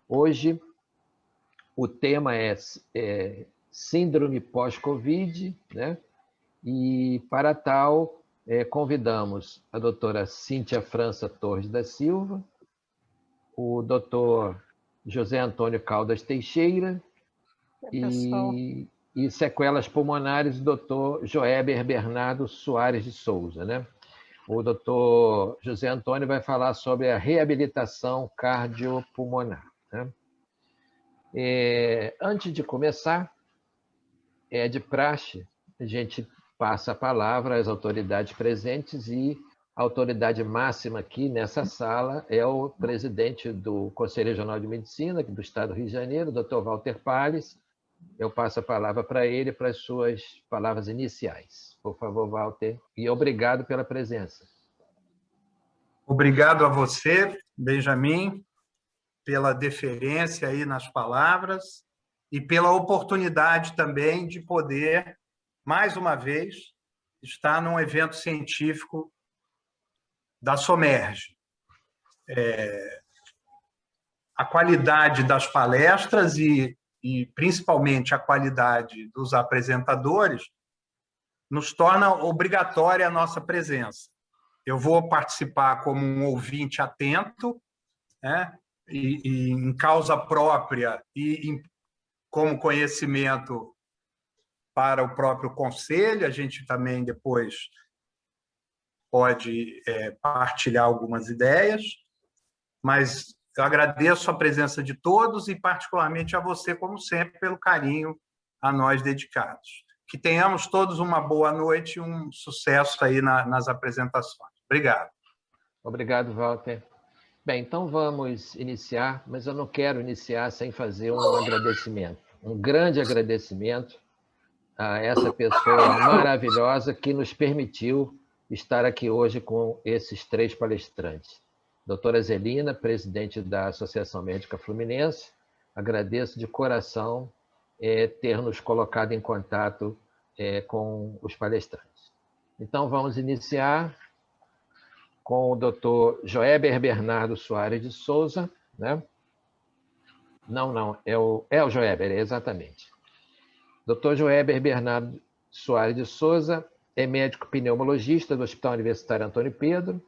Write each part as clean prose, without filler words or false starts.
Hoje, o tema é síndrome pós-Covid, né? E, para tal, convidamos a doutora Cíntia França Torres da Silva, o doutor José Antônio Caldas Teixeira e sequelas pulmonares, o doutor Joéber Bernardo Soares de Souza, né? O doutor José Antônio vai falar sobre a reabilitação cardiopulmonar, né? Antes de começar, é de praxe, a gente passa a palavra às autoridades presentes e a autoridade máxima aqui nessa sala é o presidente do Conselho Regional de Medicina do Estado do Rio de Janeiro, Dr. Walter Palles. Eu passo a palavra para ele, para as suas palavras iniciais. Por favor, Walter, e obrigado pela presença. Obrigado a você, Benjamin, pela deferência aí nas palavras e pela oportunidade também de poder, mais uma vez, estar num evento científico da Somerge. A qualidade das palestras e principalmente a qualidade dos apresentadores nos torna obrigatória a nossa presença. Eu vou participar como um ouvinte atento, né? E em causa própria e como conhecimento para o próprio conselho. A gente também depois pode partilhar algumas ideias, mas eu agradeço a presença de todos e particularmente a você, como sempre, pelo carinho a nós dedicados. Que tenhamos todos uma boa noite e um sucesso aí nas apresentações. Obrigado. Obrigado, Walter. Bem, então vamos iniciar, mas eu não quero iniciar sem fazer um agradecimento, um grande agradecimento a essa pessoa maravilhosa que nos permitiu estar aqui hoje com esses 3 palestrantes. Doutora Zelina, presidente da Associação Médica Fluminense, agradeço de coração ter nos colocado em contato com os palestrantes. Então, vamos iniciar com o doutor Joéber Bernardo Soares de Souza, né? Não, é o Joéber, exatamente. Dr. Joéber Bernardo Soares de Souza é médico pneumologista do Hospital Universitário Antônio Pedro,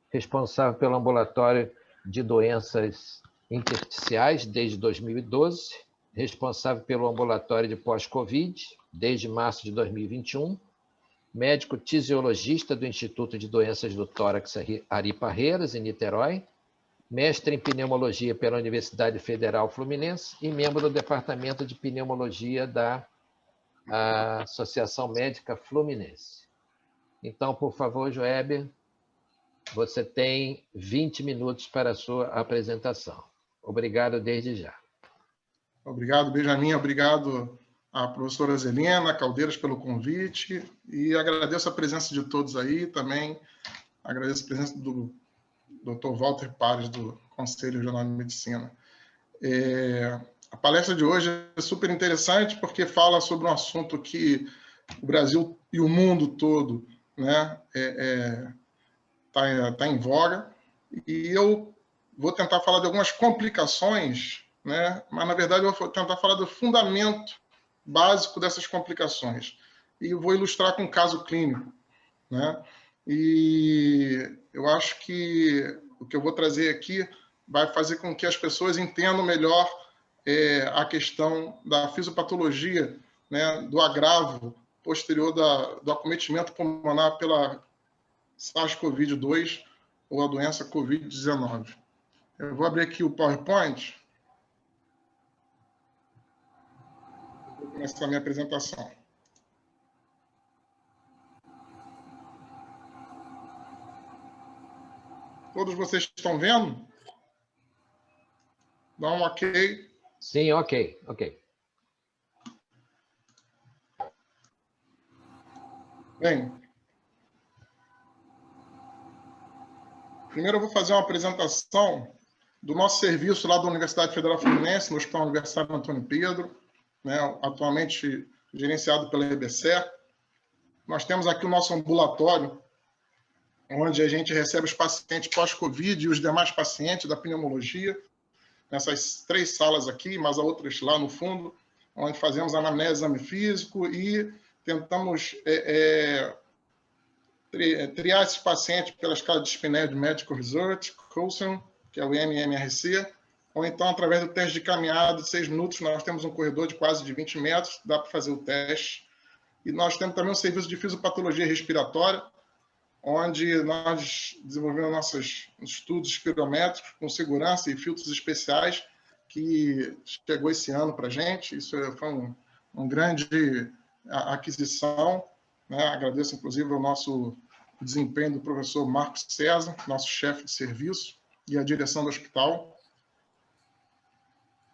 responsável pelo ambulatório de doenças intersticiais desde 2012, responsável pelo ambulatório de pós-Covid desde março de 2021, médico tisiologista do Instituto de Doenças do Tórax Ari Parreiras, em Niterói, mestre em pneumologia pela Universidade Federal Fluminense e membro do Departamento de Pneumologia da Associação Médica Fluminense. Então, por favor, Joéber, você tem 20 minutos para a sua apresentação. Obrigado desde já. Obrigado, Benjamin. Obrigado à professora Zelina Caldeiras pelo convite e agradeço a presença de todos aí. Também agradeço a presença do Dr. Walter Palles, do Conselho Regional de Medicina. A palestra de hoje é super interessante porque fala sobre um assunto que o Brasil e o mundo todo, né, tá em voga, e eu vou tentar falar de algumas complicações, né, mas, na verdade, eu vou tentar falar do fundamento básico dessas complicações, e vou ilustrar com um caso clínico, né, e eu acho que o que eu vou trazer aqui vai fazer com que as pessoas entendam melhor a questão da fisiopatologia, né, do agravo posterior do acometimento pulmonar pela SARS-CoV-2 ou a doença COVID-19. Eu vou abrir aqui o PowerPoint. Vou começar a minha apresentação. Todos vocês estão vendo? Dá um ok. Sim, ok. Bem, primeiro eu vou fazer uma apresentação do nosso serviço lá da Universidade Federal Fluminense, no Hospital Universitário Antônio Pedro, né, atualmente gerenciado pela EBSER. Nós temos aqui o nosso ambulatório, onde a gente recebe os pacientes pós-Covid e os demais pacientes da pneumologia. nessas 3 salas aqui, mas outras lá no fundo, onde fazemos anamnese, exame físico e tentamos triar esses pacientes pela escala de Spinel de Medical Research, Coulson, que é o MMRC, ou então através do teste de caminhada de 6 minutos. Nós temos um corredor de quase de 20 metros, dá para fazer o teste. E nós temos também um serviço de fisiopatologia respiratória, onde nós desenvolvemos nossos estudos espirométricos com segurança e filtros especiais, que chegou esse ano para a gente. Isso foi uma grande aquisição, né? Agradeço, inclusive, ao nosso desempenho do professor Marcos César, nosso chefe de serviço, e a direção do hospital.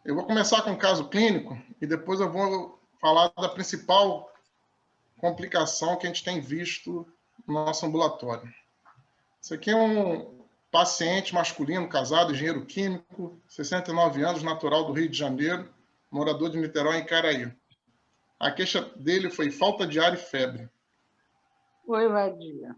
Eu vou começar com um caso clínico e depois eu vou falar da principal complicação que a gente tem visto no nosso ambulatório. Esse aqui é um paciente masculino, casado, engenheiro químico, 69 anos, natural do Rio de Janeiro, morador de Niterói e Caraí. A queixa dele foi falta de ar e febre. Oi, Vadia.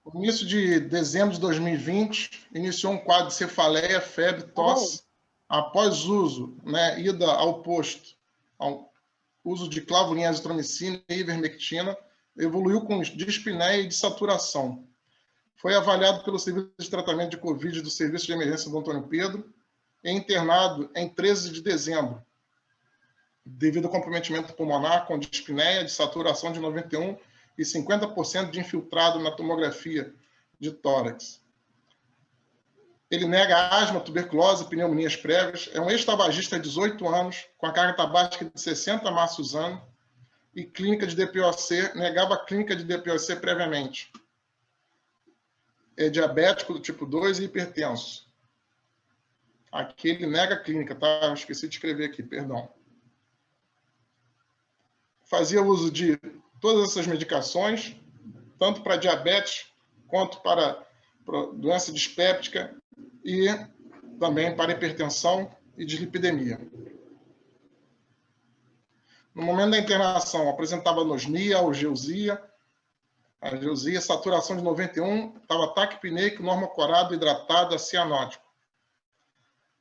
No início de dezembro de 2020, iniciou um quadro de cefaleia, febre, tosse. Após uso, ida ao posto, ao uso de clavulina, azitromicina e ivermectina, evoluiu com dispneia e de saturação. Foi avaliado pelo Serviço de Tratamento de Covid do Serviço de Emergência do Antônio Pedro e internado em 13 de dezembro, devido ao comprometimento pulmonar com dispneia de saturação de 91% e 50% de infiltrado na tomografia de tórax. Ele nega asma, tuberculose e pneumonias prévias. É um ex-tabagista de 18 anos, com a carga tabágica de 60 maços ano e clínica de DPOC, negava a clínica de DPOC previamente. É diabético do tipo 2 e hipertenso. Aqui ele nega a clínica, tá? Eu esqueci de escrever aqui, perdão. Fazia uso de todas essas medicações, tanto para diabetes quanto para doença dispéptica e também para hipertensão e dislipidemia. No momento da internação, apresentava anosmia, algeusia, saturação de 91, estava taquipneico, normocorado, hidratado, cianótico.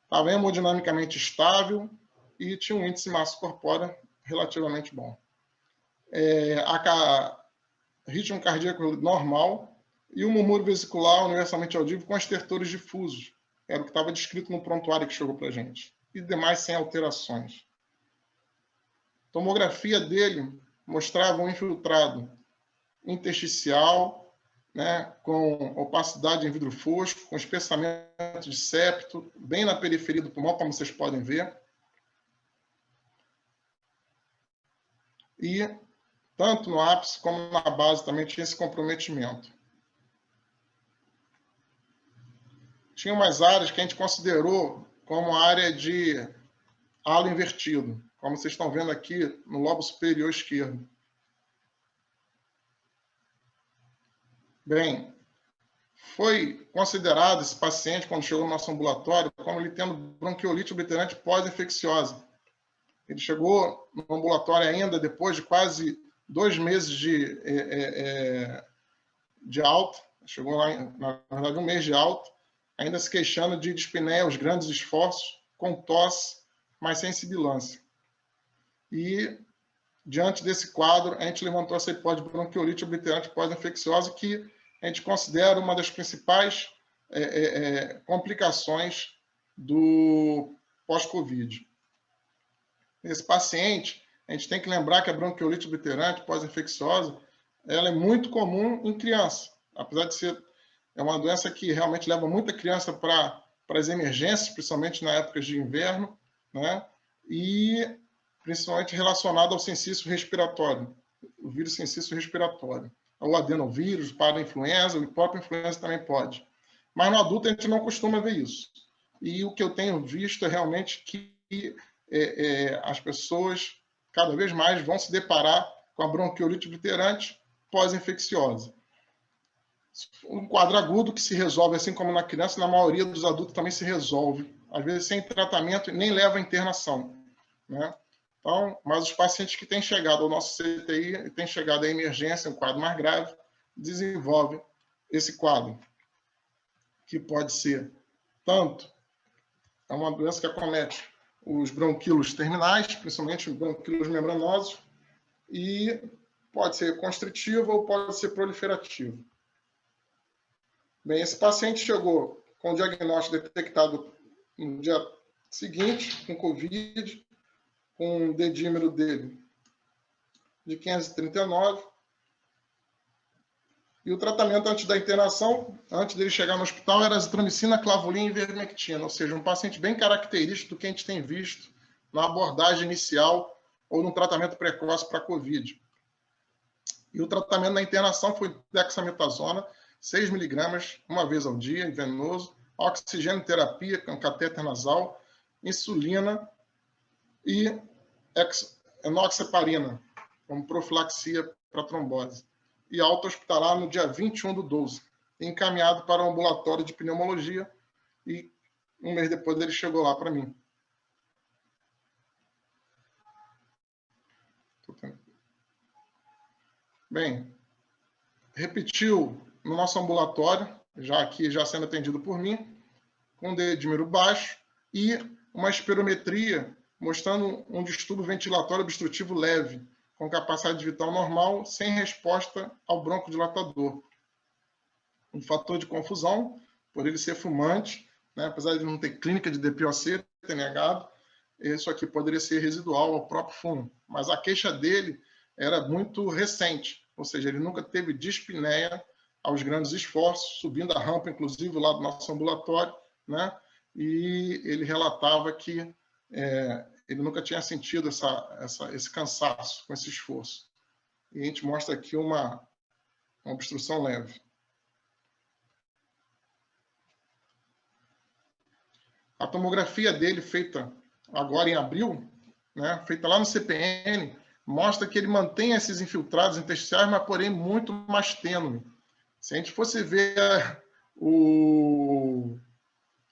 Estava hemodinamicamente estável e tinha um índice de massa corpórea relativamente bom. Ritmo cardíaco normal e o murmúrio vesicular universalmente audível com estertores difusos. Era o que estava descrito no prontuário que chegou para a gente. E demais sem alterações. A tomografia dele mostrava um infiltrado intersticial, com opacidade em vidro fosco, com espessamento de septo, bem na periferia do pulmão, como vocês podem ver. E tanto no ápice como na base também tinha esse comprometimento. Tinha umas áreas que a gente considerou como área de halo invertido, como vocês estão vendo aqui no lobo superior esquerdo. Bem, foi considerado esse paciente, quando chegou no nosso ambulatório, como ele tendo bronquiolite obliterante pós-infecciosa. Ele chegou no ambulatório ainda depois de quase 2 meses de alta, chegou lá, na verdade, 1 mês de alta, ainda se queixando de dispneia aos grandes esforços, com tosse, mas sem sibilância. E, diante desse quadro, a gente levantou essa hipótese de bronquiolite obliterante pós-infecciosa, que a gente considera uma das principais complicações do pós-Covid. Nesse paciente, a gente tem que lembrar que a bronquiolite obliterante pós-infecciosa ela é muito comum em criança, apesar de ser uma doença que realmente leva muita criança para as emergências, principalmente na época de inverno, e principalmente relacionado ao sensício respiratório, o vírus sensício respiratório, o adenovírus, para a influenza, o próprio influenza também pode. Mas no adulto a gente não costuma ver isso. E o que eu tenho visto é realmente que as pessoas cada vez mais vão se deparar com a bronquiolite obliterante pós-infecciosa. Um quadro agudo que se resolve, assim como na criança, na maioria dos adultos também se resolve, às vezes sem tratamento e nem leva à internação. Então, mas os pacientes que têm chegado ao nosso CTI, têm chegado à emergência, um quadro mais grave, desenvolvem esse quadro, que pode ser tanto é uma doença que acomete os bronquíolos terminais, principalmente os bronquíolos membranosos, e pode ser constritivo ou pode ser proliferativo. Bem, esse paciente chegou com o diagnóstico detectado no dia seguinte, com Covid, com um dedímero dele de 539. E o tratamento antes da internação, antes dele chegar no hospital, era azitromicina, clavulina e ivermectina, ou seja, um paciente bem característico do que a gente tem visto na abordagem inicial ou no tratamento precoce para Covid. E o tratamento na internação foi dexametasona, 6 miligramas, uma vez ao dia, venoso, oxigênio terapia com catéter nasal, insulina e enoxaparina, como profilaxia para trombose. E alta hospitalar no dia 21/12, encaminhado para o ambulatório de pneumologia, e um mês depois ele chegou lá para mim. Bem, repetiu no nosso ambulatório, já sendo atendido por mim, com dedímero baixo e uma espirometria mostrando um distúrbio ventilatório obstrutivo leve, com capacidade vital normal, sem resposta ao broncodilatador. Um fator de confusão, por ele ser fumante, né, apesar de não ter clínica de DPOC, ter negado, isso aqui poderia ser residual ao próprio fumo. Mas a queixa dele era muito recente, ou seja, ele nunca teve dispneia aos grandes esforços, subindo a rampa, inclusive, lá do nosso ambulatório, né? E ele relatava que ele nunca tinha sentido esse cansaço com esse esforço. E a gente mostra aqui uma obstrução leve. A tomografia dele, feita agora em abril, né, feita lá no CPN, mostra que ele mantém esses infiltrados intersticiais, mas, porém, muito mais tênue. Se a gente fosse ver o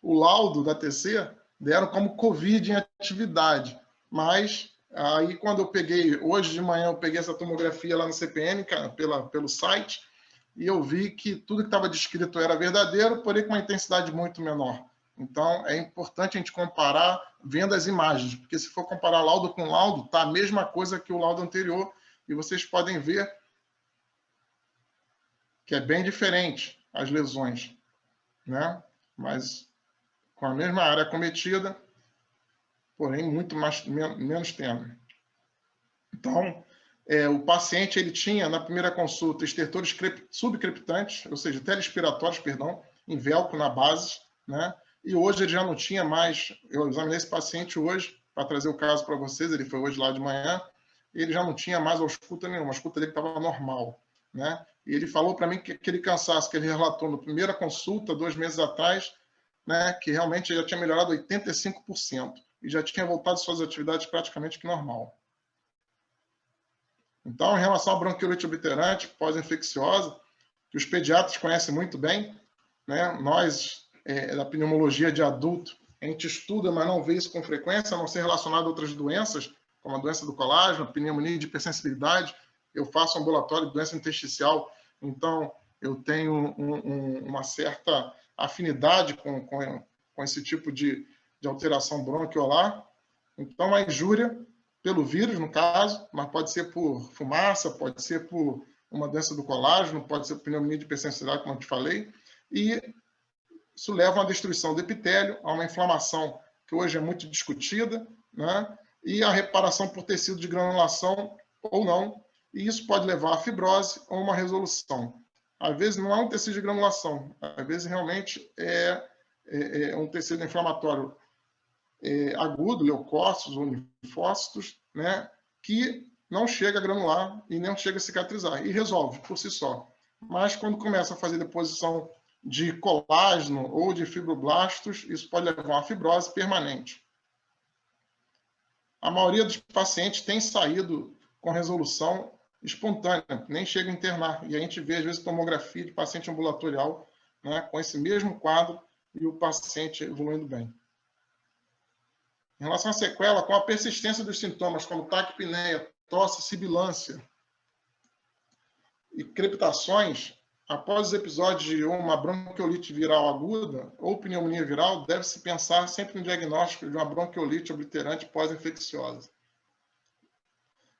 laudo da TC, deram como Covid em atividade. Mas, aí, quando eu peguei, hoje de manhã, eu peguei essa tomografia lá no CPN, pelo site, e eu vi que tudo que estava descrito era verdadeiro, porém com uma intensidade muito menor. Então, é importante a gente comparar vendo as imagens, porque se for comparar laudo com laudo, está a mesma coisa que o laudo anterior, e vocês podem ver que é bem diferente as lesões, né? Mas com a mesma área acometida, porém muito menos tênue. Então, o paciente ele tinha, na primeira consulta, estertores subcrepitantes, ou seja, telespiratórios, perdão, em velcro na base, né? E hoje ele já não tinha mais, eu examinei esse paciente hoje, para trazer o caso para vocês, ele foi hoje lá de manhã, ele já não tinha mais ausculta nenhuma, a ausculta dele estava normal, né? E ele falou para mim que aquele cansaço que ele relatou na primeira consulta, 2 meses atrás, né, que realmente já tinha melhorado 85% e já tinha voltado às suas atividades praticamente que normal. Então, em relação à bronquiolite obliterante pós-infecciosa, que os pediatras conhecem muito bem, né, nós, da pneumologia de adulto, a gente estuda, mas não vê isso com frequência, a não ser relacionado a outras doenças, como a doença do colágeno, a pneumonia de hipersensibilidade. Eu faço ambulatório de doença intersticial, então eu tenho uma certa afinidade com esse tipo de alteração bronquiolar. Então, a injúria pelo vírus, no caso, mas pode ser por fumaça, pode ser por uma doença do colágeno, pode ser por pneumonia de hipersensibilidade, como eu te falei, e isso leva a uma destruição do epitélio, a uma inflamação que hoje é muito discutida, né? E a reparação por tecido de granulação ou não, e isso pode levar a fibrose ou uma resolução. Às vezes não é um tecido de granulação, às vezes realmente é um tecido inflamatório agudo, leucócitos ou linfócitos, né, que não chega a granular e nem chega a cicatrizar, e resolve por si só. Mas quando começa a fazer deposição de colágeno ou de fibroblastos, isso pode levar a uma fibrose permanente. A maioria dos pacientes tem saído com resolução espontânea, nem chega a internar. E a gente vê, às vezes, tomografia de paciente ambulatorial, né, com esse mesmo quadro e o paciente evoluindo bem. Em relação à sequela, com a persistência dos sintomas como taquipneia, tosse, sibilância e crepitações, após os episódios de uma bronquiolite viral aguda ou pneumonia viral, deve-se pensar sempre no diagnóstico de uma bronquiolite obliterante pós-infecciosa.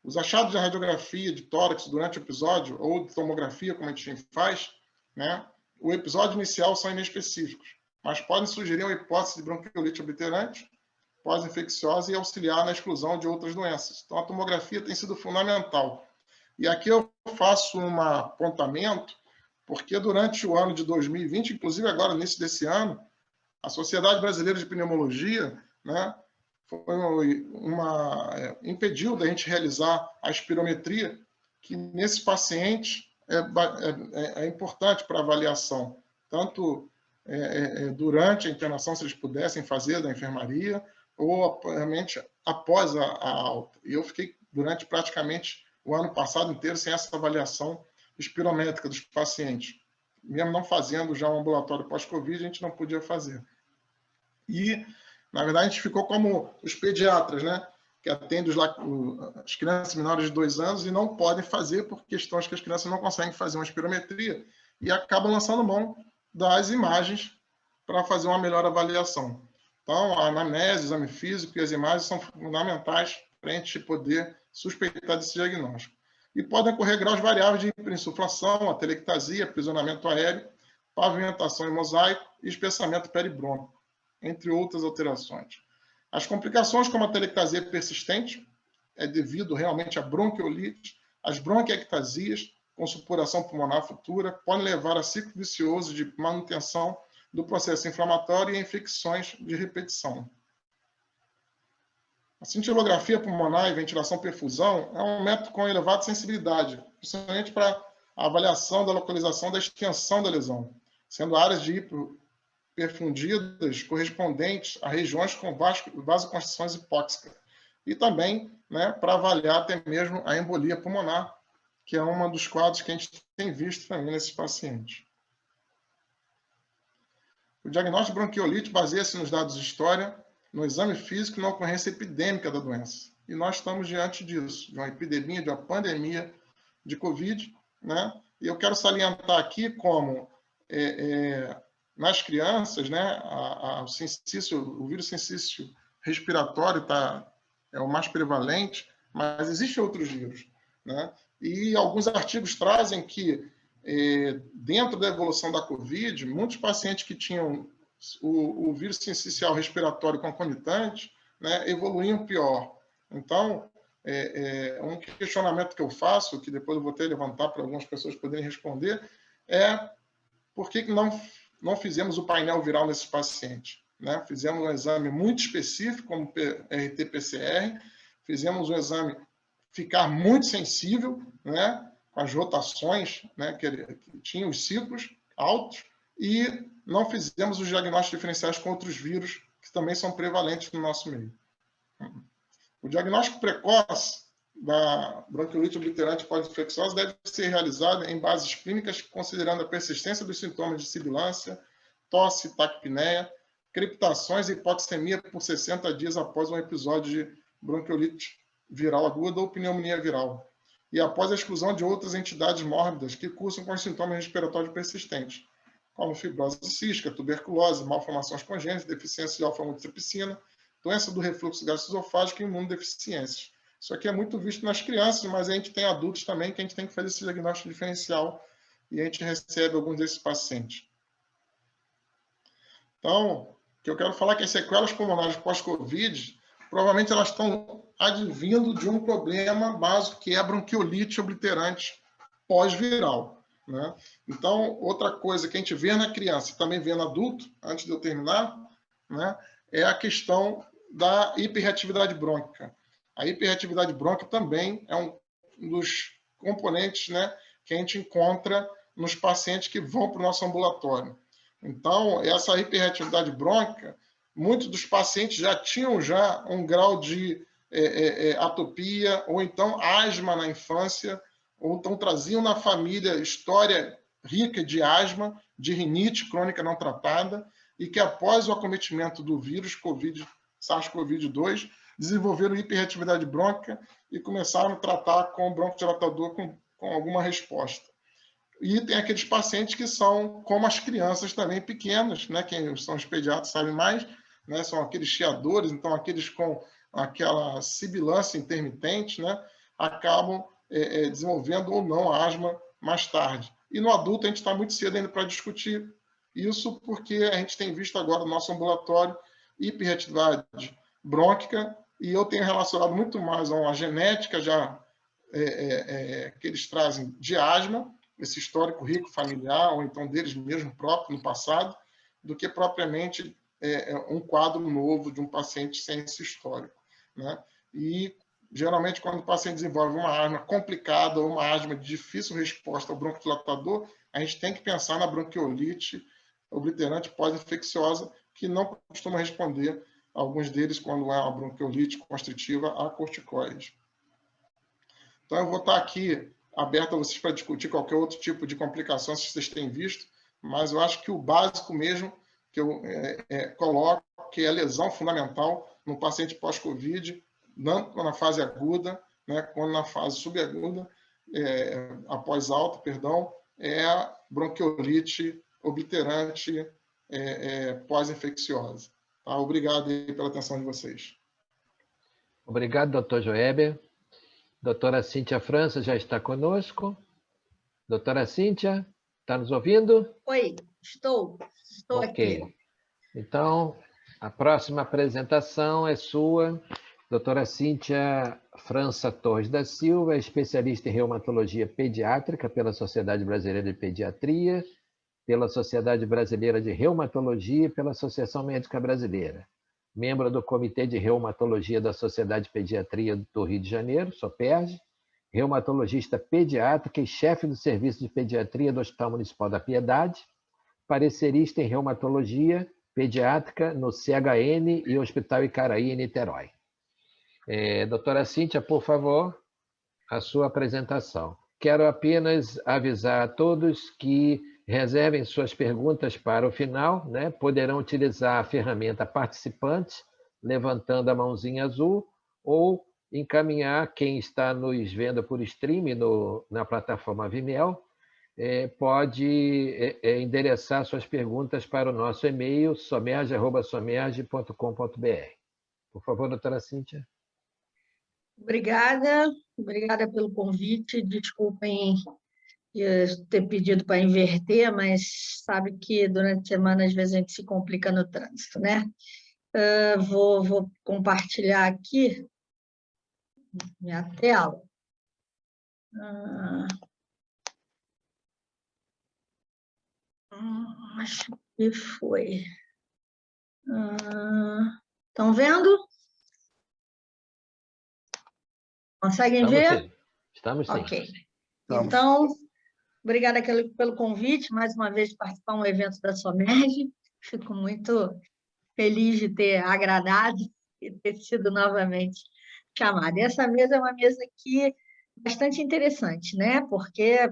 Os achados de radiografia de tórax durante o episódio, ou de tomografia, como a gente faz, né, o episódio inicial são inespecíficos, mas podem sugerir uma hipótese de bronquiolite obliterante pós-infecciosa e auxiliar na exclusão de outras doenças. Então, a tomografia tem sido fundamental. E aqui eu faço um apontamento, porque durante o ano de 2020, inclusive agora, no início desse ano, a Sociedade Brasileira de Pneumologia, né, impediu da gente realizar a espirometria, que nesse paciente é importante para avaliação, tanto durante a internação, se eles pudessem fazer da enfermaria, ou realmente após a alta. E eu fiquei durante praticamente o ano passado inteiro sem essa avaliação espirométrica dos pacientes. Mesmo não fazendo já um ambulatório pós-Covid, a gente não podia fazer. E, na verdade, a gente ficou como os pediatras, né? Que atendem as crianças menores de 2 anos e não podem fazer por questões que as crianças não conseguem fazer uma espirometria e acabam lançando mão das imagens para fazer uma melhor avaliação. Então, a anamnese, o exame físico e as imagens são fundamentais para a gente poder suspeitar desse diagnóstico. E podem ocorrer graus variáveis de hiperinsuflação, atelectasia, aprisionamento aéreo, pavimentação em mosaico e espessamento peribrônquico, entre outras alterações. As complicações como a atelectasia persistente é devido realmente à bronquiolite, as bronquiectasias com supuração pulmonar futura podem levar a ciclo vicioso de manutenção do processo inflamatório e infecções de repetição. A cintilografia pulmonar e ventilação-perfusão é um método com elevada sensibilidade, principalmente para a avaliação da localização da extensão da lesão, sendo áreas de hiperfundidas correspondentes a regiões com vasoconstrições hipóxicas. E também, né, para avaliar até mesmo a embolia pulmonar, que é um dos quadros que a gente tem visto também nesses pacientes. O diagnóstico de bronquiolite baseia-se nos dados de história, no exame físico e na ocorrência epidêmica da doença. E nós estamos diante disso, de uma epidemia, de uma pandemia de Covid, né? E eu quero salientar aqui como, nas crianças, né, o vírus sincício respiratório é o mais prevalente, mas existem outros vírus, né? E alguns artigos trazem que, dentro da evolução da Covid, muitos pacientes que tinham o vírus sincicial respiratório concomitante, né, evoluíam pior. Então, um questionamento que eu faço, que depois eu vou ter que levantar para algumas pessoas poderem responder, é por que não fizemos o painel viral nesses pacientes, né? Fizemos um exame muito específico, como RT-PCR, fizemos um exame ficar muito sensível, né, com as rotações, né, que tinham os ciclos altos, e não fizemos os diagnósticos diferenciais com outros vírus que também são prevalentes no nosso meio. O diagnóstico precoce da bronquiolite obliterante pós-infecciosa deve ser realizado em bases clínicas considerando a persistência dos sintomas de sibilância, tosse, taquipneia, crepitações e hipoxemia por 60 dias após um episódio de bronquiolite viral aguda ou pneumonia viral, e após a exclusão de outras entidades mórbidas que cursam com os sintomas respiratórios persistentes, como fibrose cística, tuberculose, malformações congênitas, deficiência de alfa-aminotripsina, doença do refluxo gastroesofágico e imunodeficiências. Isso aqui é muito visto nas crianças, mas a gente tem adultos também que a gente tem que fazer esse diagnóstico diferencial e a gente recebe alguns desses pacientes. Então, o que eu quero falar é que as sequelas pulmonares pós-Covid, provavelmente elas estão advindo de um problema básico, que é a bronquiolite obliterante pós-viral, né? Então, outra coisa que a gente vê na criança e também vê no adulto, antes de eu terminar, né, é a questão da hiperreatividade brônquica. A hiperreatividade brônquica também é um dos componentes, né, que a gente encontra nos pacientes que vão para o nosso ambulatório. Então, essa hiperreatividade brônquica, muitos dos pacientes já tinham um grau de atopia, ou então asma na infância, ou então traziam na família história rica de asma, de rinite crônica não tratada, e que após o acometimento do vírus SARS-CoV-2, desenvolveram hiperreatividade brônquica e começaram a tratar com broncodilatador com alguma resposta. E tem aqueles pacientes que são como as crianças também pequenas, né? Quem são os pediatras sabem mais, né? São aqueles chiadores, então aqueles com aquela sibilância intermitente, né? Acabam desenvolvendo ou não a asma mais tarde. E no adulto a gente está muito cedo ainda para discutir isso, porque a gente tem visto agora no nosso ambulatório hiperreatividade brônquica, e eu tenho relacionado muito mais a uma genética já que eles trazem de asma, esse histórico rico familiar, ou então deles mesmo próprio no passado, do que propriamente um quadro novo de um paciente sem esse histórico, né? E geralmente quando o paciente desenvolve uma asma complicada ou uma asma de difícil resposta ao broncodilatador, a gente tem que pensar na bronquiolite obliterante pós-infecciosa, que não costuma responder, alguns deles, quando é uma bronquiolite constritiva, a corticoides. Então, eu vou estar aqui aberto a vocês para discutir qualquer outro tipo de complicação, se vocês têm visto, mas eu acho que o básico mesmo que eu coloco, que é a lesão fundamental no paciente pós-Covid, tanto na fase aguda, né, quanto na fase subaguda, após alta, perdão, é a bronquiolite obliterante pós-infecciosa. Tá? Obrigado aí pela atenção de vocês. Obrigado, doutor Joeber. Doutora Cíntia França já está conosco. Doutora Cíntia, está nos ouvindo? Oi, estou Ok. aqui. Então, a próxima apresentação é sua. Doutora Cíntia França Torres da Silva, especialista em reumatologia pediátrica pela Sociedade Brasileira de Pediatria, pela Sociedade Brasileira de Reumatologia e pela Associação Médica Brasileira. Membro do Comitê de Reumatologia da Sociedade de Pediatria do Rio de Janeiro, SOPERJ, reumatologista pediátrica e chefe do Serviço de Pediatria do Hospital Municipal da Piedade, parecerista em reumatologia pediátrica no CHN e Hospital Icaraí, em Niterói. Doutora Cíntia, por favor, a sua apresentação. Quero apenas avisar a todos que reservem suas perguntas para o final, né? Poderão utilizar a ferramenta Participantes, levantando a mãozinha azul, ou encaminhar quem está nos vendo por stream na plataforma Vimeo, pode endereçar suas perguntas para o nosso e-mail somerge@somerge.com.br. Por favor, doutora Cíntia. Obrigada pelo convite. Desculpem ter pedido para inverter, mas sabe que durante a semana, às vezes, a gente se complica no trânsito, né? Vou compartilhar aqui minha tela. Acho que foi. Estão vendo? Conseguem ver? Sim. Estamos sim. Ok. Então, obrigada pelo convite, mais uma vez, de participar de um evento da SOMERG. Fico muito feliz de ter agradado e ter sido novamente chamada. E essa mesa é uma mesa aqui bastante interessante, né? Porque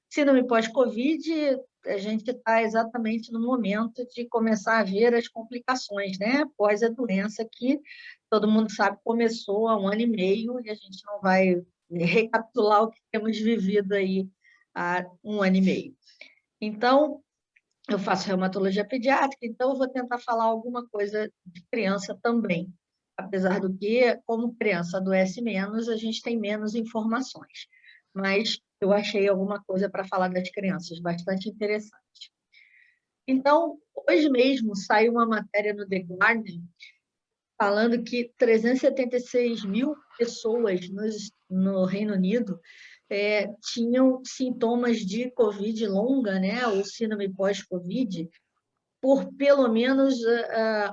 síndrome pós-Covid, a gente está exatamente no momento de começar a ver as complicações, né? Pós a doença que todo mundo sabe começou há 1 ano e meio, e a gente não vai recapitular o que temos vivido aí há 1 ano e meio. Então, eu faço reumatologia pediátrica, então eu vou tentar falar alguma coisa de criança também. Apesar do que, como criança adoece menos, a gente tem menos informações. Mas eu achei alguma coisa para falar das crianças, bastante interessante. Então, hoje mesmo saiu uma matéria no The Guardian falando que 376 mil pessoas no Reino Unido tinham sintomas de Covid longa, né, ou síndrome pós-Covid, por pelo menos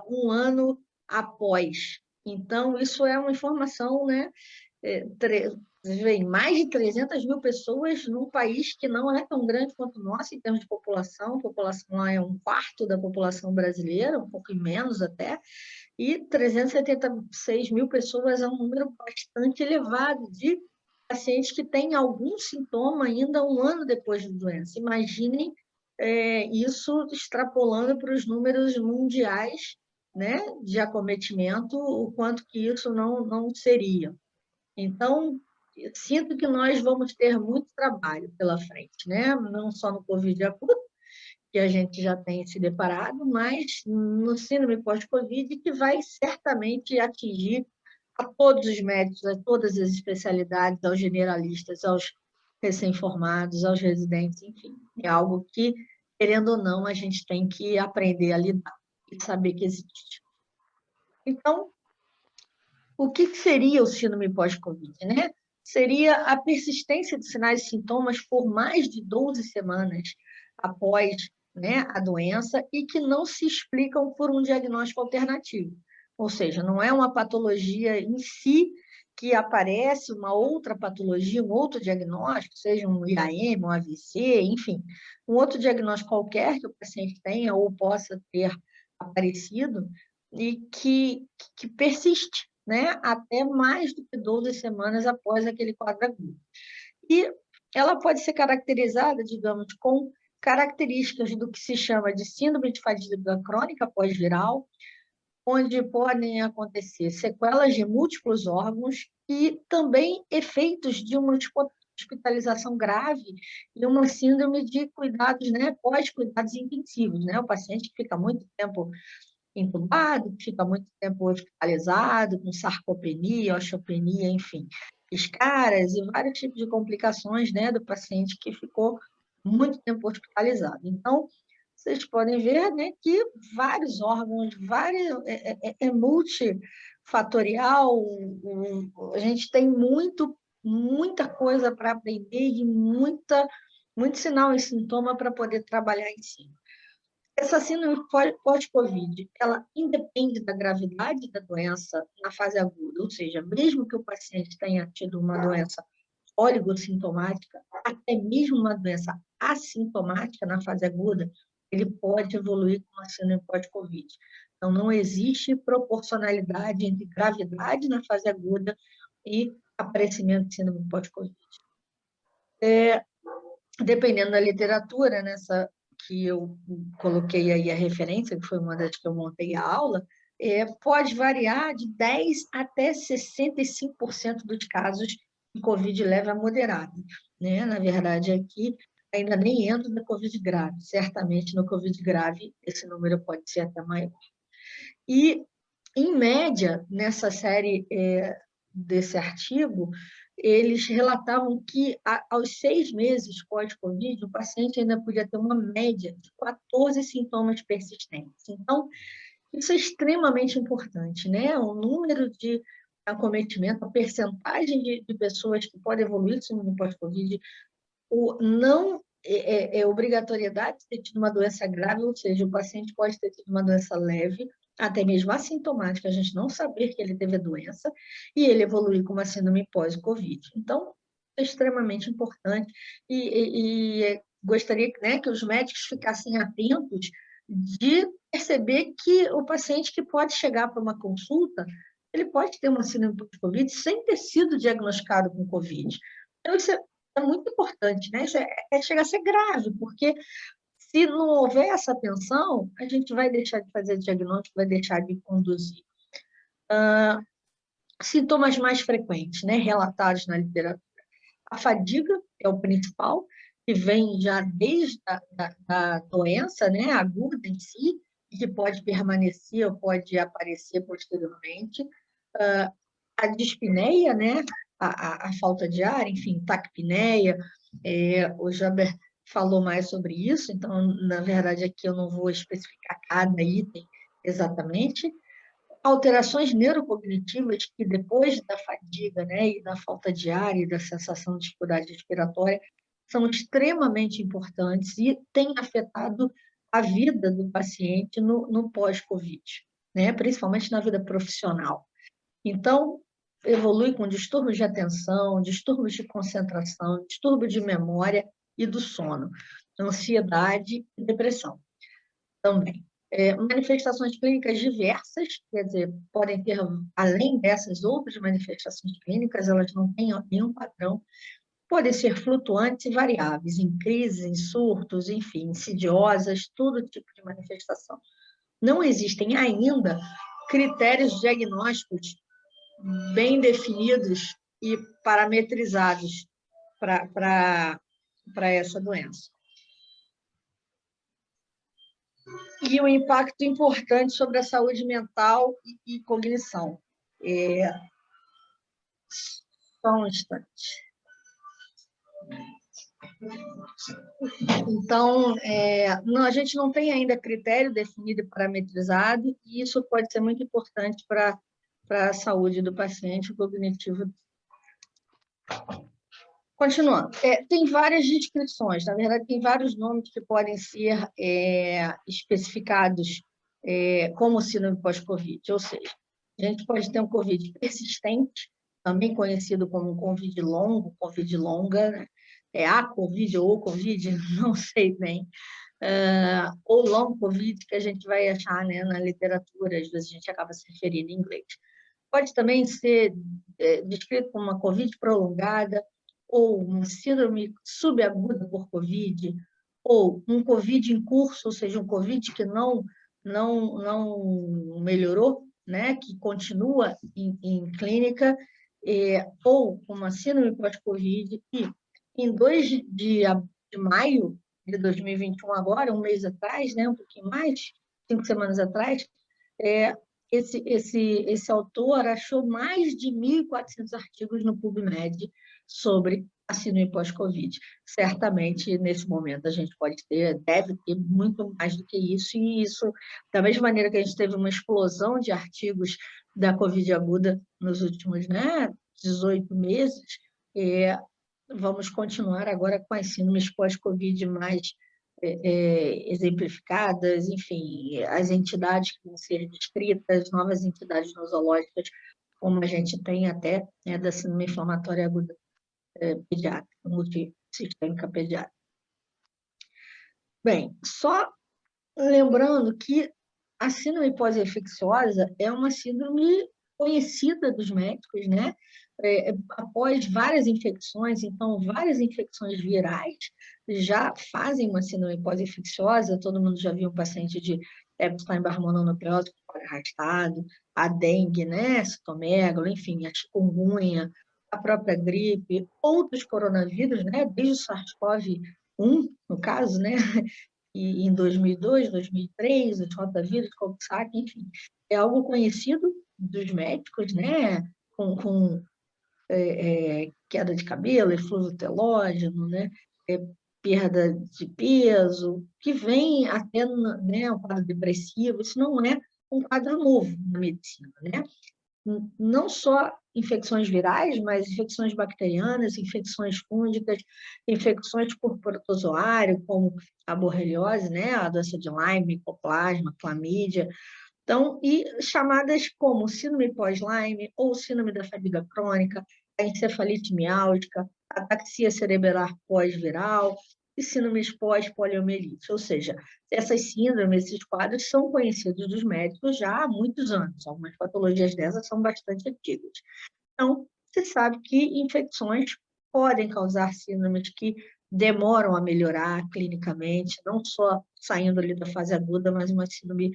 1 ano após. Então, isso é uma informação, né? Mais de 300 mil pessoas num país que não é tão grande quanto o nosso em termos de população. A população lá é 1/4 da população brasileira, um pouco menos até, e 376 mil pessoas é um número bastante elevado de pacientes que têm algum sintoma ainda 1 ano depois da doença. Imaginem isso extrapolando para os números mundiais, né, de acometimento, o quanto que isso não seria. Então, eu sinto que nós vamos ter muito trabalho pela frente, né? Não só no Covid agudo, que a gente já tem se deparado, mas no síndrome pós-Covid, que vai certamente atingir a todos os médicos, a todas as especialidades, aos generalistas, aos recém-formados, aos residentes, enfim. É algo que, querendo ou não, a gente tem que aprender a lidar e saber que existe. Então, o que seria o síndrome pós-Covid, né? Seria a persistência de sinais e sintomas por mais de 12 semanas após, né, a doença e que não se explicam por um diagnóstico alternativo. Ou seja, não é uma patologia em si que aparece, uma outra patologia, um outro diagnóstico, seja um IAM, um AVC, enfim, um outro diagnóstico qualquer que o paciente tenha ou possa ter aparecido e que persiste, né, até mais do que 12 semanas após aquele quadro agudo. E ela pode ser caracterizada, digamos, com características do que se chama de síndrome de fadiga crônica pós-viral, onde podem acontecer sequelas de múltiplos órgãos e também efeitos de uma hospitalização grave e uma síndrome de cuidados, né, pós-cuidados intensivos, né? O paciente que fica muito tempo entubado, que fica muito tempo hospitalizado, com sarcopenia, osteopenia, enfim, escaras e vários tipos de complicações, né, do paciente que ficou muito tempo hospitalizado. Então, vocês podem ver, né, que vários órgãos, é multifatorial, a gente tem muita coisa para aprender e muito sinal e sintoma para poder trabalhar em cima. Essa síndrome pós-Covid, ela independe da gravidade da doença na fase aguda, ou seja, mesmo que o paciente tenha tido uma doença oligossintomática, até mesmo uma doença assintomática na fase aguda, ele pode evoluir com uma síndrome pós-Covid. Então, não existe proporcionalidade entre gravidade na fase aguda e aparecimento de síndrome pós-Covid. Dependendo da literatura, nessa que eu coloquei aí a referência, que foi uma das que eu montei a aula, pode variar de 10% até 65% dos casos de Covid leve a moderado, né? Na verdade, aqui ainda nem entra no Covid grave. Certamente, no Covid grave, esse número pode ser até maior. E, em média, nessa série desse artigo, eles relatavam que, aos 6 meses pós-Covid, o paciente ainda podia ter uma média de 14 sintomas persistentes. Então, isso é extremamente importante, né? O número de acometimento, a percentagem de pessoas que podem evoluir no pós-Covid, não obrigatoriedade de ter tido uma doença grave, ou seja, o paciente pode ter tido uma doença leve, até mesmo assintomática, a gente não saber que ele teve a doença, e ele evoluir com uma síndrome pós-Covid. Então, é extremamente importante, e gostaria, né, que os médicos ficassem atentos de perceber que o paciente que pode chegar para uma consulta, ele pode ter uma síndrome pós-Covid sem ter sido diagnosticado com Covid. Então, isso é muito importante, né? Isso chega a ser grave, porque se não houver essa atenção, a gente vai deixar de fazer diagnóstico, vai deixar de conduzir. Sintomas mais frequentes, né, relatados na literatura. A fadiga é o principal, que vem já desde a doença, né, aguda em si, e que pode permanecer ou pode aparecer posteriormente. A dispneia, né, a falta de ar, enfim, taquipneia, o Jaber falou mais sobre isso, então, na verdade, aqui eu não vou especificar cada item exatamente. Alterações neurocognitivas que, depois da fadiga, né, e da falta de ar e da sensação de dificuldade respiratória, são extremamente importantes e têm afetado a vida do paciente no pós-Covid, né, principalmente na vida profissional. Então, evolui com distúrbios de atenção, distúrbios de concentração, distúrbio de memória e do sono, ansiedade e depressão também. Manifestações clínicas diversas, quer dizer, podem ter, além dessas outras manifestações clínicas, elas não têm nenhum padrão, podem ser flutuantes e variáveis, em crises, em surtos, enfim, insidiosas, todo tipo de manifestação. Não existem ainda critérios diagnósticos bem definidos e parametrizados para essa doença. E o impacto importante sobre a saúde mental e cognição. Só um instante. Então, a gente não tem ainda critério definido e parametrizado, e isso pode ser muito importante para a saúde do paciente cognitivo. Continuando, tem várias descrições, na verdade, tem vários nomes que podem ser especificados como síndrome pós-Covid, ou seja, a gente pode ter um Covid persistente, também conhecido como Covid longo, Covid longa, né? A Covid ou Covid, não sei bem, ou long Covid, que a gente vai achar, né, na literatura, às vezes a gente acaba se referindo em inglês. Pode também ser descrito como uma Covid prolongada, ou uma síndrome subaguda por Covid, ou um Covid em curso, ou seja, um Covid que não melhorou, né, que continua em clínica, ou uma síndrome pós-Covid, e em 2 de maio de 2021, agora, um mês atrás, né, um pouquinho mais, 5 semanas atrás, esse autor achou mais de 1.400 artigos no PubMed sobre a síndrome pós-Covid. Certamente, nesse momento, a gente deve ter muito mais do que isso, e isso, da mesma maneira que a gente teve uma explosão de artigos da Covid aguda nos últimos 18 meses, vamos continuar agora com as síndromes pós-Covid mais exemplificadas, enfim, as entidades que vão ser descritas, novas entidades nosológicas, como a gente tem até da síndrome inflamatória aguda pediátrica, multissistêmica pediátrica. Bem, só lembrando que a síndrome pós-infecciosa é uma síndrome conhecida dos médicos, né? Após várias infecções, então, várias infecções virais já fazem uma síndrome pós-infecciosa. Todo mundo já viu um paciente de Epstein-Barr mononucleose arrastado, a dengue, né? Citomegalo, enfim, a chikungunya, a própria gripe, outros coronavírus, né? Desde o SARS-CoV-1, no caso, né? E em 2002, 2003, os rotavírus, Coxsackie, enfim, é algo conhecido dos médicos, né? Com queda de cabelo, eflúvio telógeno, né? Perda de peso, que vem até, né, um quadro depressivo. Isso não é um quadro novo na medicina, né? Não só infecções virais, mas infecções bacterianas, infecções fúngicas, infecções por protozoário, como a borreliose, né, a doença de Lyme, micoplasma, clamídia. Então, e chamadas como síndrome pós-Lyme ou síndrome da fadiga crônica, a encefalite miálgica, a ataxia cerebral pós-viral e síndromes pós-poliomielite. Ou seja, essas síndromes, esses quadros são conhecidos dos médicos já há muitos anos. Algumas patologias dessas são bastante antigas. Então, se sabe que infecções podem causar síndromes que demoram a melhorar clinicamente, não só saindo ali da fase aguda, mas uma síndrome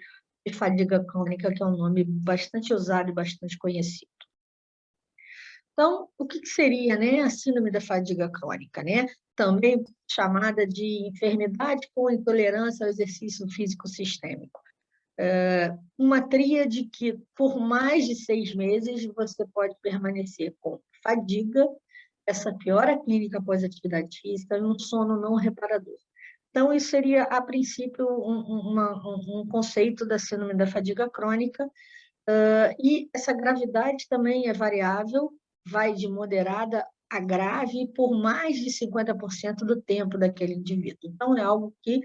de fadiga crônica, que é um nome bastante usado e bastante conhecido. Então, o que seria, né, a síndrome da fadiga crônica, né? Também chamada de enfermidade com intolerância ao exercício físico sistêmico. Uma tríade que, por mais de 6 meses, você pode permanecer com fadiga, essa piora clínica após atividade física e um sono não reparador. Então, isso seria, a princípio, um conceito da síndrome da fadiga crônica, e essa gravidade também é variável, vai de moderada a grave por mais de 50% do tempo daquele indivíduo. Então, é algo que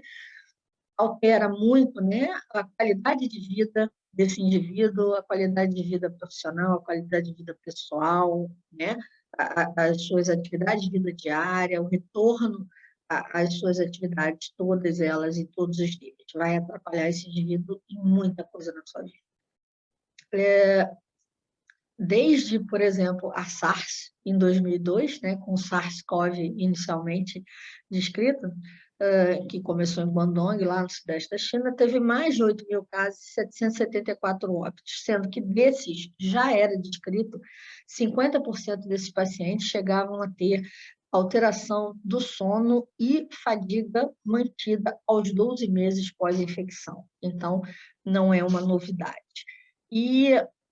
altera muito, né, a qualidade de vida desse indivíduo, a qualidade de vida profissional, a qualidade de vida pessoal, né, as suas atividades de vida diária, o retorno às suas atividades, todas elas, em todos os níveis. Vai atrapalhar esse indivíduo em muita coisa na sua vida. Desde, por exemplo, a SARS, em 2002, né, com o SARS-CoV inicialmente descrito, que começou em Guangdong, lá no sudeste da China, teve mais de 8 mil casos e 774 óbitos, sendo que desses já era descrito, 50% desses pacientes chegavam a ter alteração do sono e fadiga mantida aos 12 meses pós-infecção. Então, não é uma novidade. E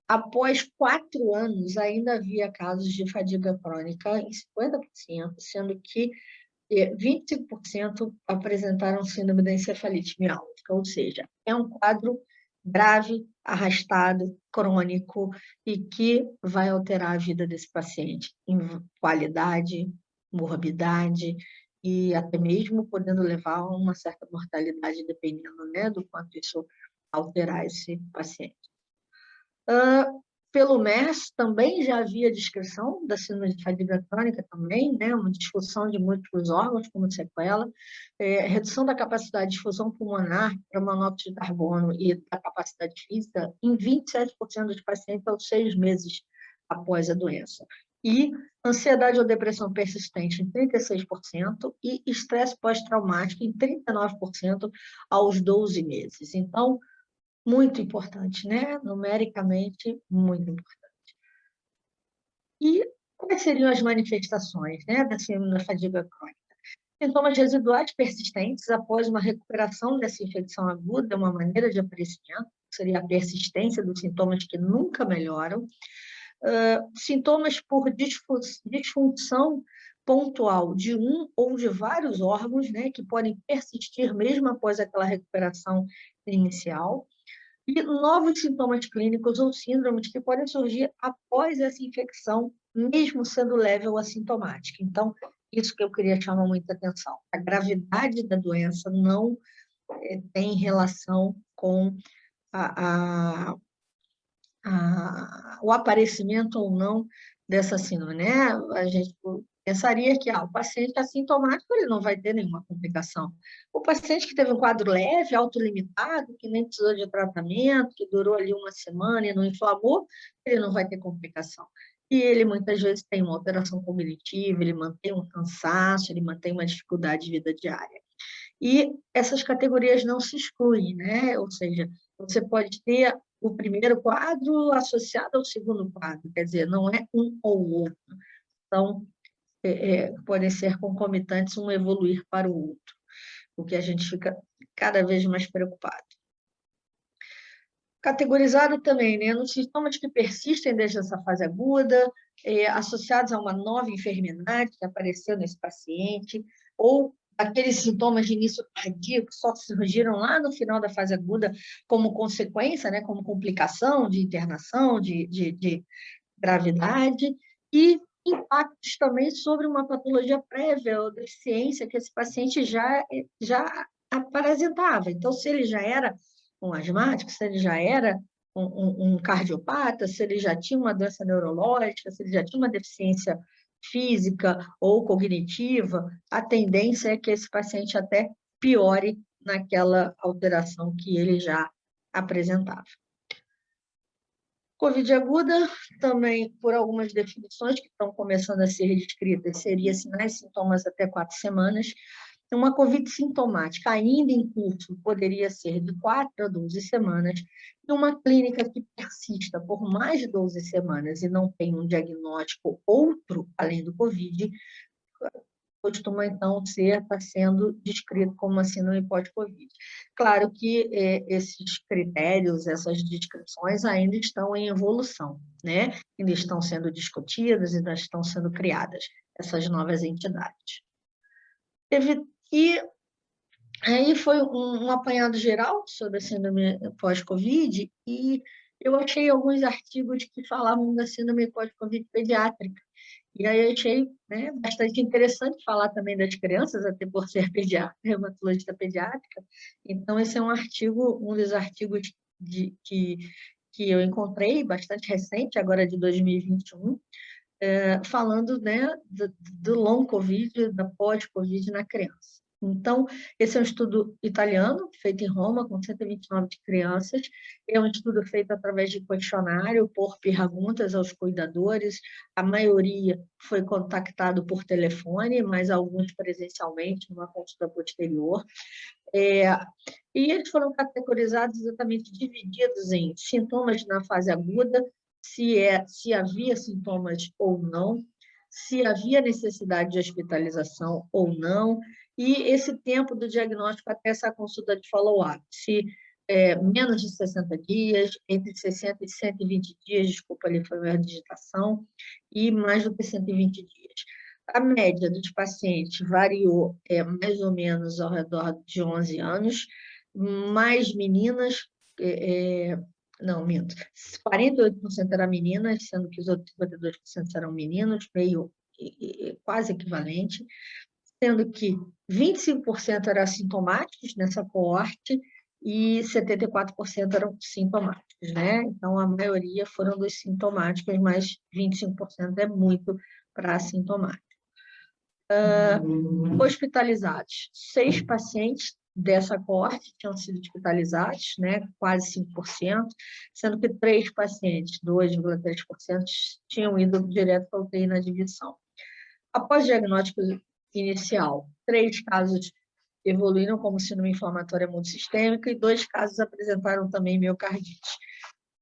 após 4 anos, ainda havia casos de fadiga crônica em 50%, sendo que 25% apresentaram síndrome da encefalite miálgica, ou seja, é um quadro grave, arrastado, crônico e que vai alterar a vida desse paciente em qualidade, morbidade e até mesmo podendo levar a uma certa mortalidade, dependendo, né, do quanto isso alterar esse paciente. Pelo MERS, também já havia descrição da síndrome de fadiga crônica também, né? Uma disfunção de múltiplos órgãos como sequela, redução da capacidade de difusão pulmonar para monóxido de carbono e da capacidade física em 27% dos pacientes aos 6 meses após a doença. E ansiedade ou depressão persistente em 36% e estresse pós-traumático em 39% aos 12 meses. Então, muito importante, né? Numericamente, muito importante. E quais seriam as manifestações, né, da síndrome da fadiga crônica? Sintomas residuais persistentes após uma recuperação dessa infecção aguda é uma maneira de aparecimento, seria a persistência dos sintomas que nunca melhoram. Sintomas por disfunção pontual de um ou de vários órgãos, né, que podem persistir mesmo após aquela recuperação inicial. E novos sintomas clínicos ou síndromes que podem surgir após essa infecção, mesmo sendo leve ou assintomática. Então, isso que eu queria chamar muita atenção. A gravidade da doença não tem relação com o aparecimento ou não dessa síndrome, né? A gente pensaria que o paciente assintomático ele não vai ter nenhuma complicação. O paciente que teve um quadro leve, autolimitado, que nem precisou de tratamento, que durou ali uma semana e não inflamou, ele não vai ter complicação. E ele muitas vezes tem uma alteração cognitiva, ele mantém um cansaço, ele mantém uma dificuldade de vida diária. E essas categorias não se excluem, né? Ou seja, você pode ter o primeiro quadro associado ao segundo quadro, quer dizer, não é um ou outro. Então, podem ser concomitantes, um evoluir para o outro, o que a gente fica cada vez mais preocupado. Categorizado também, né, nos sintomas que persistem desde essa fase aguda, associados a uma nova enfermidade que apareceu nesse paciente, ou aqueles sintomas de início tardio que só surgiram lá no final da fase aguda como consequência, né, como complicação de internação, de gravidade, e impactos também sobre uma patologia prévia ou deficiência que esse paciente já apresentava. Então, se ele já era um asmático, se ele já era um cardiopata, se ele já tinha uma doença neurológica, se ele já tinha uma deficiência física ou cognitiva, a tendência é que esse paciente até piore naquela alteração que ele já apresentava. Covid aguda, também por algumas definições que estão começando a ser descritas, seria sinais e sintomas até 4 semanas. Uma Covid sintomática ainda em curso poderia ser de 4 a 12 semanas, e uma clínica que persista por mais de 12 semanas e não tem um diagnóstico outro além do Covid, costuma, então, está sendo descrito como uma síndrome pós-Covid. Claro que esses critérios, essas descrições ainda estão em evolução, né? Ainda estão sendo discutidas, ainda estão sendo criadas essas novas entidades. E aí foi um apanhado geral sobre a síndrome pós-Covid e eu achei alguns artigos que falavam da síndrome pós-Covid pediátrica. E aí eu achei, né, bastante interessante falar também das crianças, até por ser reumatologista pediátrica. Então, esse é um dos artigos que eu encontrei, bastante recente, agora de 2021, falando, né, do long Covid, da pós-Covid na criança. Então, esse é um estudo italiano, feito em Roma, com 129 crianças. É um estudo feito através de questionário, por perguntas aos cuidadores. A maioria foi contactado por telefone, mas alguns presencialmente, numa consulta posterior. E eles foram categorizados exatamente, divididos em sintomas na fase aguda, se havia sintomas ou não, se havia necessidade de hospitalização ou não, e esse tempo do diagnóstico até essa consulta de follow-up, se menos de 60 dias, entre 60 e 120 dias, desculpa, ali foi a minha digitação, e mais do que 120 dias. A média dos pacientes variou mais ou menos ao redor de 11 anos, mais meninas, não, minto, 48% eram meninas, sendo que os outros 52% eram meninos, meio quase equivalente, sendo que 25% eram assintomáticos nessa coorte e 74% eram sintomáticos, né? Então, a maioria foram dos sintomáticos, mas 25% é muito para assintomáticos. Hospitalizados, 6 pacientes dessa coorte tinham sido hospitalizados, né, quase 5%, sendo que 3 pacientes, 2,3%, tinham ido direto para a UTI na admissão. Após diagnóstico inicial, 3 casos evoluíram como síndrome inflamatória multissistêmica e 2 casos apresentaram também miocardite.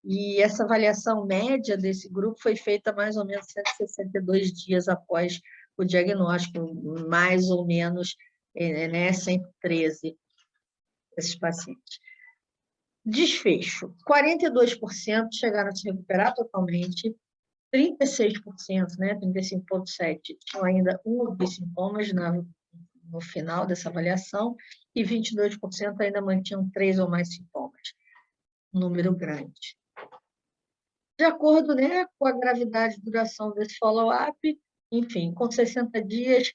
E essa avaliação média desse grupo foi feita mais ou menos 162 dias após o diagnóstico, mais ou menos, né, 113 desses pacientes. Desfecho: 42% chegaram a se recuperar totalmente, 36%, né, 35,7%, tinham ainda um ou dois sintomas no final dessa avaliação, e 22% ainda mantinham 3 ou mais sintomas, um número grande. De acordo, né, com a gravidade e duração desse follow-up, enfim, com 60 dias,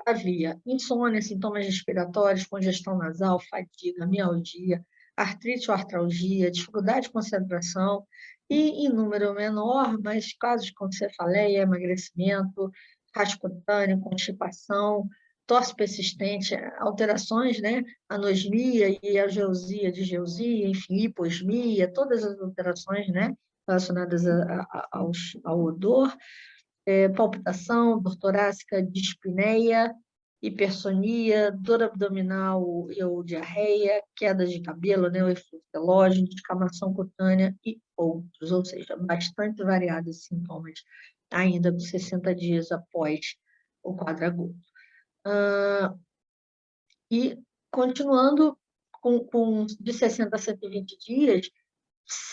havia insônia, sintomas respiratórios, congestão nasal, fadiga, mialgia, artrite ou artralgia, dificuldade de concentração e, em número menor, mas casos com cefaleia, emagrecimento, rasgo cutâneo, constipação, tosse persistente, alterações, né, anosmia e ageusia, digeusia, enfim, hiposmia, todas as alterações, né, relacionadas ao odor, palpitação, dor torácica, dispneia, hipersonia, dor abdominal ou diarreia, queda de cabelo, né, o eflúvio telógeno, descamação cutânea e outros, ou seja, bastante variados sintomas, ainda com 60 dias após o quadro agudo. E, continuando, de 60 a 120 dias,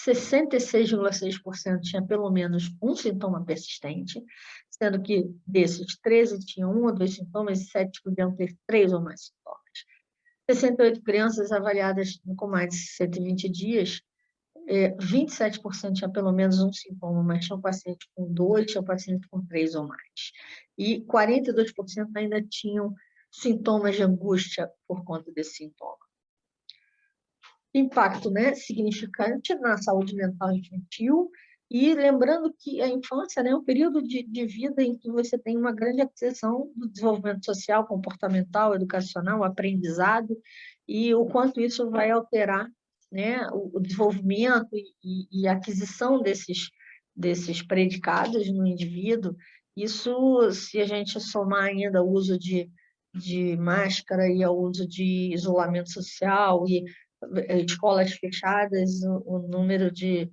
66,6% tinha pelo menos um sintoma persistente, sendo que desses 13 tinham um ou dois sintomas e 7 podiam ter 3 ou mais sintomas. 68 crianças avaliadas com mais de 120 dias, 27% tinha pelo menos um sintoma, mas tinham paciente com 2, tinham paciente com 3 ou mais. E 42% ainda tinham sintomas de angústia por conta desse sintoma. Impacto, né, significante na saúde mental infantil, e lembrando que a infância, né, é um período de vida em que você tem uma grande aquisição do desenvolvimento social, comportamental, educacional, aprendizado, e o quanto isso vai alterar, né, o desenvolvimento e a aquisição desses predicados no indivíduo. Isso, se a gente somar ainda o uso de máscara e o uso de isolamento social e escolas fechadas, o número de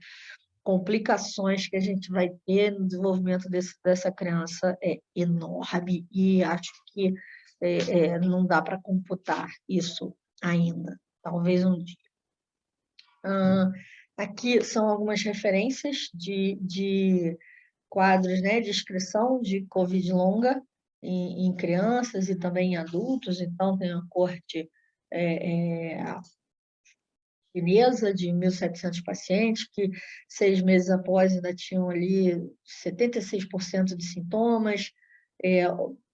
complicações que a gente vai ter no desenvolvimento dessa criança é enorme, e acho que não dá para computar isso ainda, talvez um dia. Aqui são algumas referências de quadros, né, de descrição de COVID longa em crianças e também em adultos. Então, tem uma corte chinesa de 1.700 pacientes, que 6 meses após ainda tinham ali 76% de sintomas,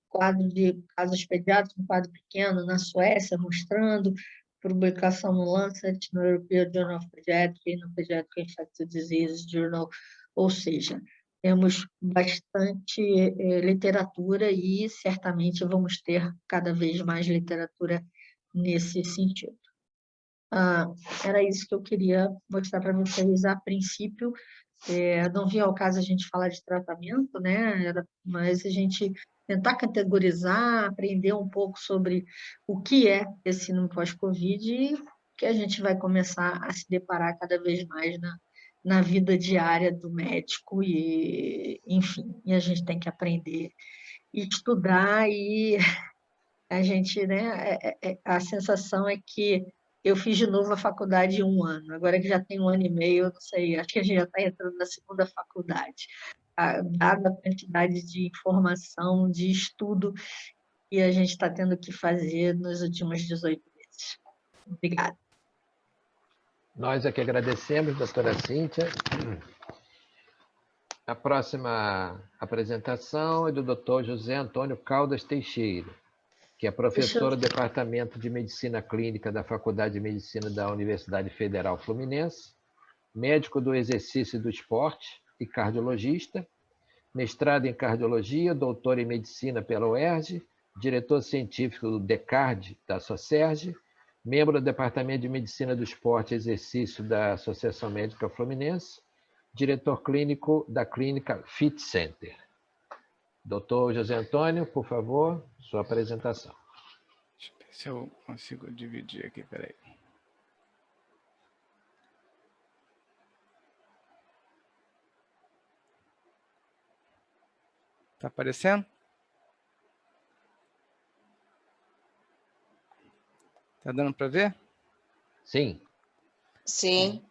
quadro de casos pediátricos, um quadro pequeno na Suécia, mostrando, publicação no Lancet, no European Journal of Pediatry, no Pediatric Infectious Diseases Journal, ou seja, temos bastante literatura e certamente vamos ter cada vez mais literatura nesse sentido. Era isso que eu queria mostrar para vocês a princípio. Não vinha ao caso a gente falar de tratamento, né? Mas a gente tentar categorizar, aprender um pouco sobre o que é esse síndrome pós-Covid e que a gente vai começar a se deparar cada vez mais na vida diária do médico e, enfim, e a gente tem que aprender e estudar e a gente, né, a sensação é que eu fiz de novo a faculdade em 1 ano, agora que já tem 1 ano e meio, eu não sei, acho que a gente já está entrando na segunda faculdade, dada a quantidade de informação, de estudo que a gente está tendo que fazer nos últimos 18 meses. Obrigada. Nós é que agradecemos, doutora Cíntia. A próxima apresentação é do doutor José Antônio Caldas Teixeira, que é professor do Departamento de Medicina Clínica da Faculdade de Medicina da Universidade Federal Fluminense, médico do exercício e do esporte e cardiologista, mestrado em cardiologia, doutor em medicina pela UERJ, diretor científico do DECARD da SOCERJ, membro do Departamento de Medicina do Esporte e Exercício da Associação Médica Fluminense, diretor clínico da clínica Fit Center. Doutor José Antônio, por favor, sua apresentação. Deixa eu ver se eu consigo dividir aqui, peraí. Está aparecendo? Está dando para ver? Sim. Sim.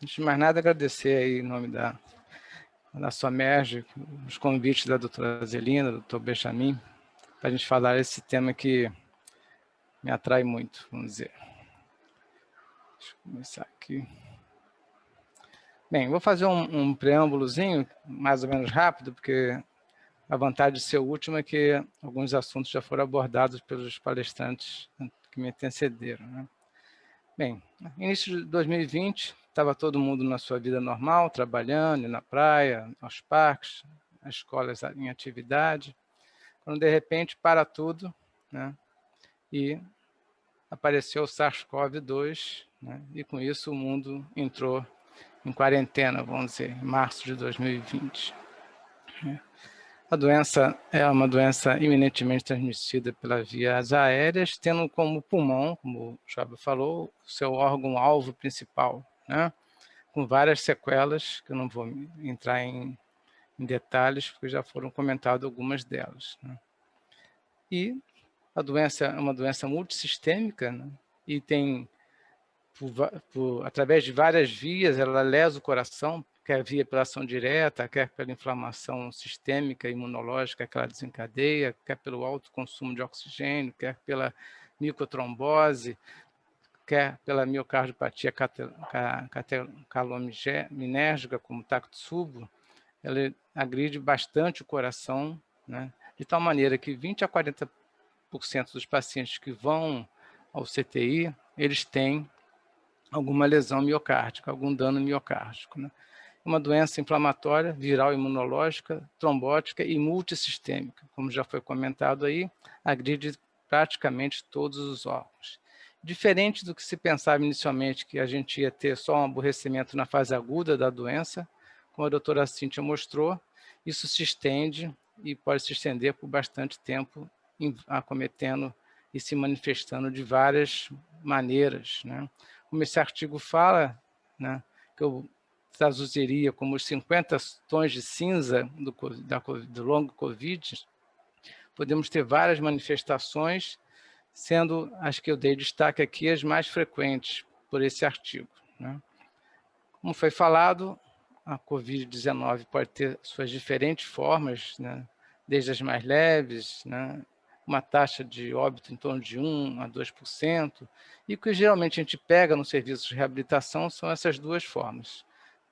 Antes de mais nada, agradecer aí em nome da SOMERJ, os convites da doutora Zelina, do doutor Benjamin, para a gente falar esse tema que me atrai muito, vamos dizer. Deixa eu começar aqui. Bem, vou fazer um preâmbulozinho, mais ou menos rápido, porque a vantagem de ser o último é que alguns assuntos já foram abordados pelos palestrantes que me antecederam, né? Bem, início de 2020, estava todo mundo na sua vida normal, trabalhando, na praia, aos parques, as escolas em atividade, quando de repente para tudo, né? E apareceu o SARS-CoV-2, né? E com isso o mundo entrou em quarentena, vamos dizer, em março de 2020. A doença é uma doença eminentemente transmitida pelas vias aéreas, tendo como pulmão, como o Job falou, o seu órgão-alvo principal, né? Com várias sequelas, que eu não vou entrar em detalhes, porque já foram comentadas algumas delas, né? E a doença é uma doença multissistêmica, né? E tem, através de várias vias, ela lesa o coração, quer via pela ação direta, quer pela inflamação sistêmica, imunológica que ela desencadeia, quer pelo alto consumo de oxigênio, quer pela micotrombose, quer pela miocardiopatia calominérgica, como Takotsubo, ela agride bastante o coração, né? De tal maneira que 20 a 40% dos pacientes que vão ao CTI, eles têm alguma lesão miocárdica, algum dano miocárdico, né? Uma doença inflamatória, viral imunológica, trombótica e multissistêmica, como já foi comentado aí, agride praticamente todos os órgãos. Diferente do que se pensava inicialmente, que a gente ia ter só um aborrecimento na fase aguda da doença, como a doutora Cíntia mostrou, isso se estende e pode se estender por bastante tempo, acometendo e se manifestando de várias maneiras, né? Como esse artigo fala, né, que eu traduziria como os 50 tons de cinza do longo Covid, podemos ter várias manifestações, sendo as que eu dei destaque aqui as mais frequentes por esse artigo, né? Como foi falado, a Covid-19 pode ter suas diferentes formas, né? Desde as mais leves, né? Uma taxa de óbito em torno de 1% a 2%, e o que geralmente a gente pega no serviço de reabilitação são essas duas formas.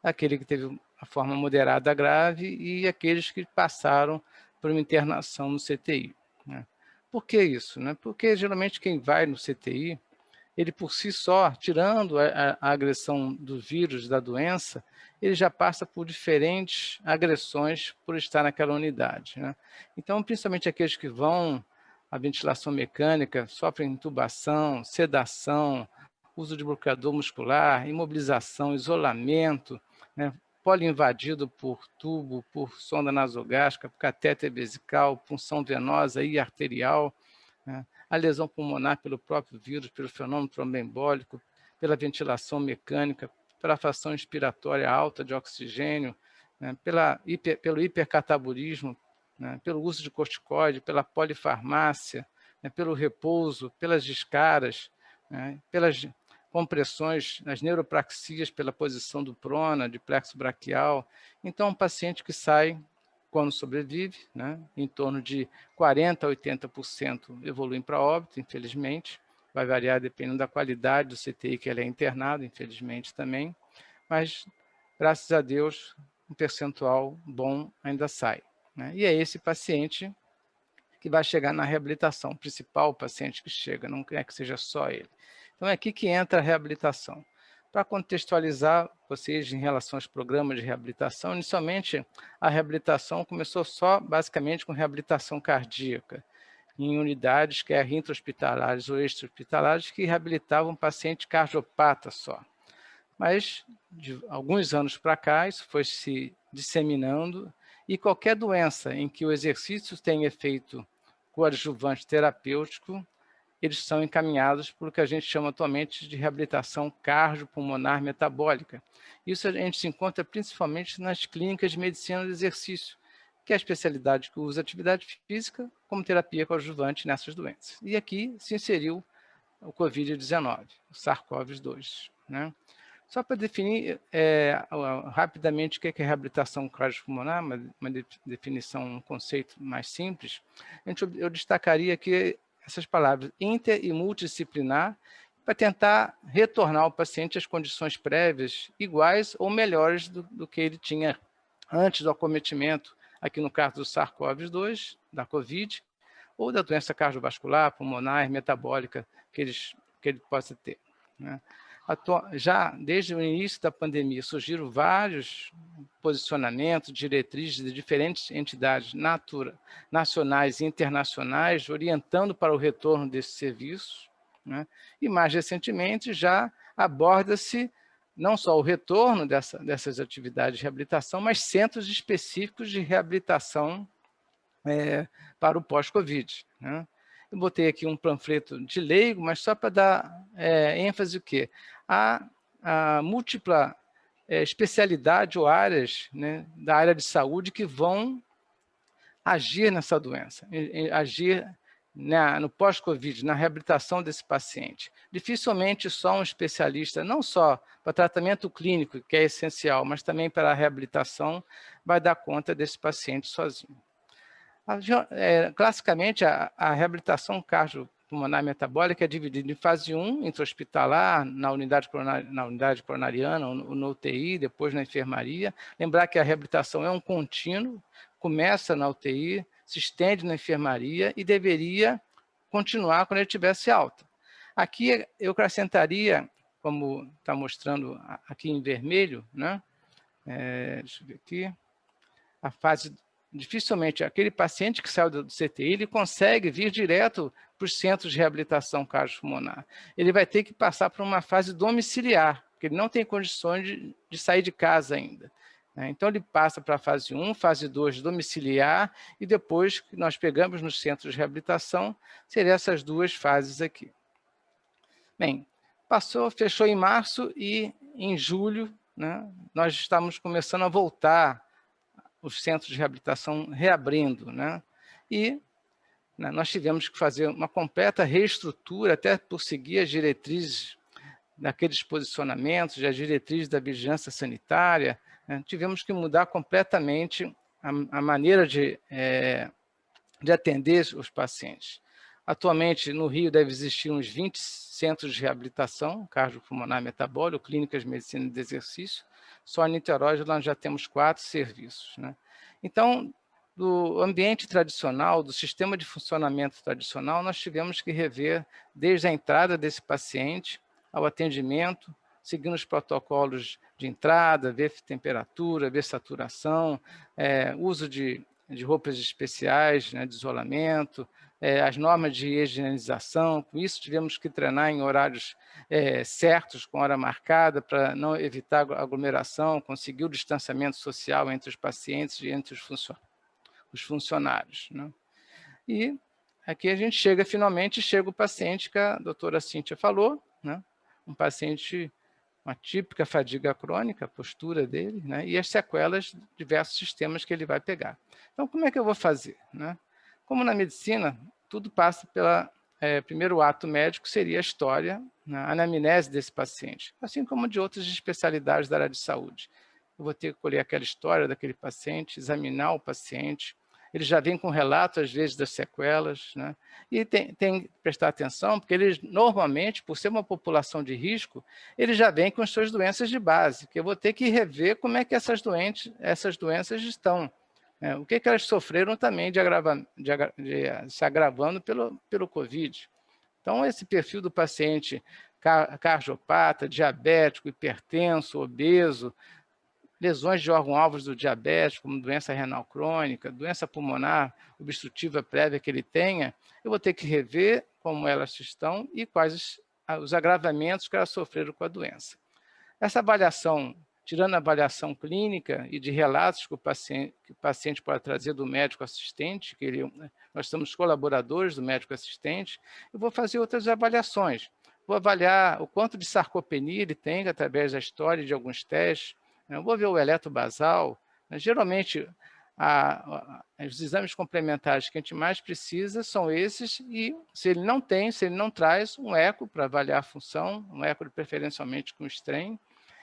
Aquele que teve a forma moderada grave e aqueles que passaram por uma internação no CTI, né? Por que isso, né? Porque geralmente quem vai no CTI, ele por si só, tirando a agressão do vírus, da doença, ele já passa por diferentes agressões por estar naquela unidade, né? Então, principalmente aqueles que vão à ventilação mecânica, sofrem intubação, sedação, uso de bloqueador muscular, imobilização, isolamento, né? Poliinvadido por tubo, por sonda nasogástrica, por catéter vesical, punção venosa e arterial, né? A lesão pulmonar pelo próprio vírus, pelo fenômeno tromboembólico, pela ventilação mecânica, pela fração inspiratória alta de oxigênio, né? Pelo hipercatabolismo, né? Pelo uso de corticoide, pela polifarmácia, né? Pelo repouso, pelas descaras, né? Pelas compressões, as neuropraxias pela posição do prona, de plexo braquial. Então, um paciente que sai, quando sobrevive, né, em torno de 40% a 80% evoluem para óbito, infelizmente, vai variar dependendo da qualidade do CTI que ele é internado, infelizmente também, mas, graças a Deus, um percentual bom ainda sai, né? E é esse paciente que vai chegar na reabilitação, o principal paciente que chega, não é que seja só ele. Então, é aqui que entra a reabilitação. Para contextualizar vocês em relação aos programas de reabilitação, inicialmente a reabilitação começou só basicamente com reabilitação cardíaca, em unidades que eram intra-hospitalares ou extra-hospitalares que reabilitavam paciente cardiopata só. Mas, de alguns anos para cá, isso foi se disseminando e qualquer doença em que o exercício tem efeito coadjuvante terapêutico, eles são encaminhados para o que a gente chama atualmente de reabilitação cardiopulmonar metabólica. Isso a gente se encontra principalmente nas clínicas de medicina do exercício, que é a especialidade que usa atividade física como terapia coadjuvante nessas doenças. E aqui se inseriu o Covid-19, o SARS-CoV-2, né? Só para definir rapidamente o que é reabilitação cardiopulmonar, uma definição, um conceito mais simples, eu destacaria aqui essas palavras, inter e multidisciplinar, para tentar retornar o paciente às condições prévias iguais ou melhores do que ele tinha antes do acometimento, aqui no caso do SARS-CoV-2, da COVID, ou da doença cardiovascular, pulmonar, metabólica que ele possa ter, né? Já desde o início da pandemia surgiram vários posicionamentos, diretrizes de diferentes entidades nacionais e internacionais orientando para o retorno desses serviços, né? E mais recentemente já aborda-se não só o retorno dessas atividades de reabilitação, mas centros específicos de reabilitação para o pós-Covid, né? Eu botei aqui um panfleto de leigo, mas só para dar ênfase o quê? A múltipla especialidade ou áreas, né, da área de saúde que vão agir nessa doença, agir no pós-Covid, na reabilitação desse paciente. Dificilmente só um especialista, não só para tratamento clínico, que é essencial, mas também para a reabilitação, vai dar conta desse paciente sozinho. Classicamente, a reabilitação cardiopulmonar metabólica é dividida em fase 1, intra-hospitalar, na unidade coronariana, no UTI, depois na enfermaria. Lembrar que a reabilitação é um contínuo, começa na UTI, se estende na enfermaria e deveria continuar quando ele tivesse alta. Aqui eu acrescentaria, como está mostrando aqui em vermelho, né? Deixa eu ver aqui, a fase. Dificilmente, aquele paciente que saiu do CTI, ele consegue vir direto para os centros de reabilitação cardiopulmonar. Ele vai ter que passar por uma fase domiciliar, porque ele não tem condições de sair de casa ainda, né? Então, ele passa para a fase 1, fase 2 domiciliar, e depois que nós pegamos nos centros de reabilitação, seriam essas duas fases aqui. Bem, fechou em março e em julho, né, nós estamos começando a voltar os centros de reabilitação reabrindo, né? E nós tivemos que fazer uma completa reestrutura, até por seguir as diretrizes daqueles posicionamentos, as diretrizes da vigilância sanitária, né? Tivemos que mudar completamente a maneira de atender os pacientes. Atualmente, no Rio, deve existir uns 20 centros de reabilitação cardiopulmonar metabólico, clínicas de medicina de exercício. Só em Niterói nós já temos 4 serviços, né? Então, do ambiente tradicional, do sistema de funcionamento tradicional, nós tivemos que rever desde a entrada desse paciente ao atendimento, seguindo os protocolos de entrada, ver temperatura, ver saturação, uso de roupas especiais, né, de isolamento, as normas de higienização. Com isso, tivemos que treinar em horários certos, com hora marcada, para não evitar aglomeração, conseguir o distanciamento social entre os pacientes e entre os funcionários, né? E aqui a gente finalmente chega o paciente que a doutora Cíntia falou, né? Um paciente, uma típica fadiga crônica, a postura dele, né? E as sequelas de diversos sistemas que ele vai pegar. Então, como é que eu vou fazer, né? Como na medicina, tudo passa pela... primeiro ato médico seria a história, né, a anamnese desse paciente, assim como de outras especialidades da área de saúde. Eu vou ter que colher aquela história daquele paciente, examinar o paciente. Ele já vem com relato, às vezes, das sequelas, né? E tem que prestar atenção, porque eles, normalmente, por ser uma população de risco, ele já vem com as suas doenças de base, que eu vou ter que rever como é que essas doenças estão. O que elas sofreram também de se agravando pelo Covid. Então, esse perfil do paciente cardiopata, diabético, hipertenso, obeso, lesões de órgão-alvos do diabetes, como doença renal crônica, doença pulmonar obstrutiva prévia que ele tenha, eu vou ter que rever como elas estão e quais os agravamentos que elas sofreram com a doença. Essa avaliação, tirando a avaliação clínica e de relatos que o paciente pode trazer do médico assistente, nós somos colaboradores do médico assistente, eu vou fazer outras avaliações. Vou avaliar o quanto de sarcopenia ele tem através da história de alguns testes. Eu vou ver o eletrobasal. Geralmente, os exames complementares que a gente mais precisa são esses, e se ele não traz, um eco para avaliar a função, um eco preferencialmente com strain,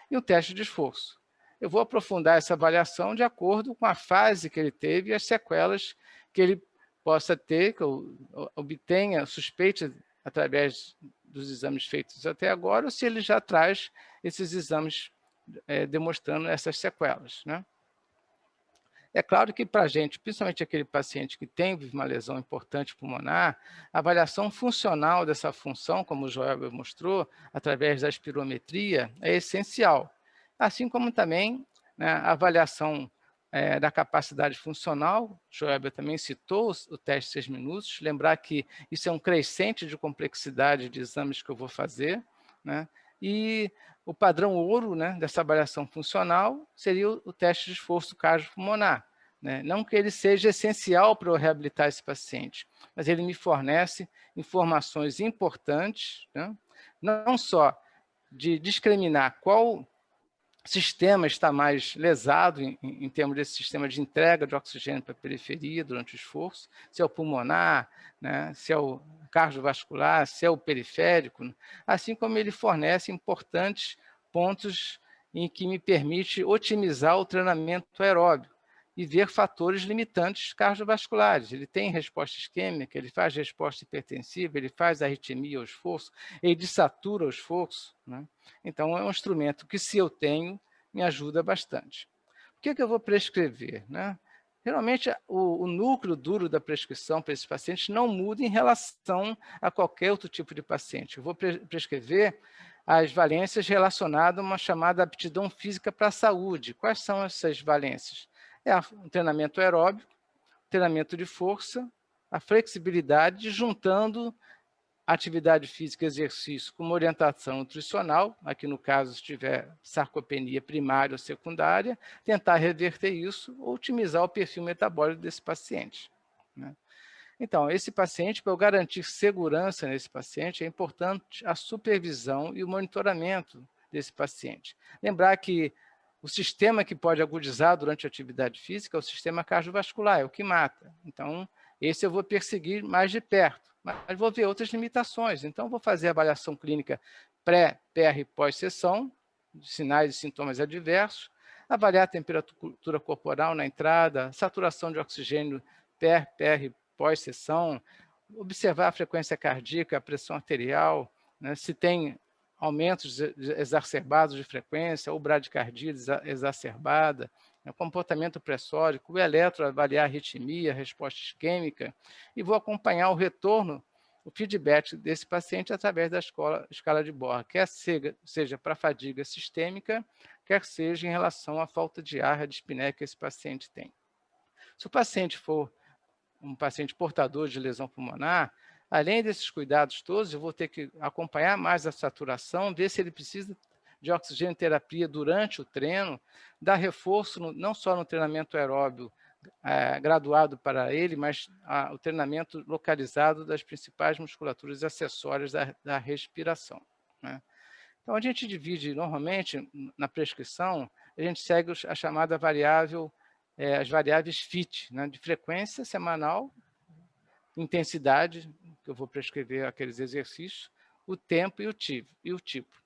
e um teste de esforço. Eu vou aprofundar essa avaliação de acordo com a fase que ele teve e as sequelas que ele possa ter, que eu obtenha suspeita através dos exames feitos até agora, ou se ele já traz esses exames demonstrando essas sequelas, né? É claro que para a gente, principalmente aquele paciente que tem uma lesão importante pulmonar, a avaliação funcional dessa função, como o Joelber mostrou, através da espirometria, é essencial. Assim como também, né, a avaliação da capacidade funcional, o Joelber também citou o teste 6 minutos, lembrar que isso é um crescente de complexidade de exames que eu vou fazer, né? E o padrão ouro, né, dessa avaliação funcional seria o teste de esforço cardiopulmonar, né? Não que ele seja essencial para eu reabilitar esse paciente, mas ele me fornece informações importantes, né? Não só de discriminar qual sistema está mais lesado em termos desse sistema de entrega de oxigênio para a periferia durante o esforço, se é o pulmonar, né, se é o cardiovascular, se é o periférico, assim como ele fornece importantes pontos em que me permite otimizar o treinamento aeróbio e ver fatores limitantes cardiovasculares. Ele tem resposta isquêmica, ele faz resposta hipertensiva, ele faz arritmia ao esforço, ele desatura o esforço, né? Então, é um instrumento que, se eu tenho, me ajuda bastante. O que eu vou prescrever, né? Geralmente, o núcleo duro da prescrição para esses pacientes não muda em relação a qualquer outro tipo de paciente. Eu vou prescrever as valências relacionadas a uma chamada aptidão física para a saúde. Quais são essas valências? O treinamento aeróbico, treinamento de força, a flexibilidade, juntando atividade física e exercício com uma orientação nutricional, aqui no caso, se tiver sarcopenia primária ou secundária, tentar reverter isso ou otimizar o perfil metabólico desse paciente, né? Então, esse paciente, para eu garantir segurança nesse paciente, é importante a supervisão e o monitoramento desse paciente. Lembrar que o sistema que pode agudizar durante a atividade física é o sistema cardiovascular, é o que mata. Então, esse eu vou perseguir mais de perto, mas vou ver outras limitações. Então, vou fazer a avaliação clínica pré, PR e pós-sessão, de sinais e sintomas adversos, avaliar a temperatura corporal na entrada, saturação de oxigênio PR e pós-sessão, observar a frequência cardíaca, a pressão arterial, né, se tem aumentos exacerbados de frequência ou bradicardia exacerbada, comportamento pressórico, o eletro, avaliar a arritmia, a resposta isquêmica, e vou acompanhar o retorno, o feedback desse paciente através da escala de Borg, quer seja para fadiga sistêmica, quer seja em relação à falta de ar, a dispneia que esse paciente tem. Se o paciente for um paciente portador de lesão pulmonar, além desses cuidados todos, eu vou ter que acompanhar mais a saturação, ver se ele precisa de oxigenoterapia durante o treino, dar reforço não só no treinamento aeróbio graduado para ele, mas o treinamento localizado das principais musculaturas acessórias da respiração, né? Então, a gente divide, normalmente, na prescrição, a gente segue a chamada variável, as variáveis FIT, né, de frequência semanal, intensidade, que eu vou prescrever aqueles exercícios, o tempo e o tipo.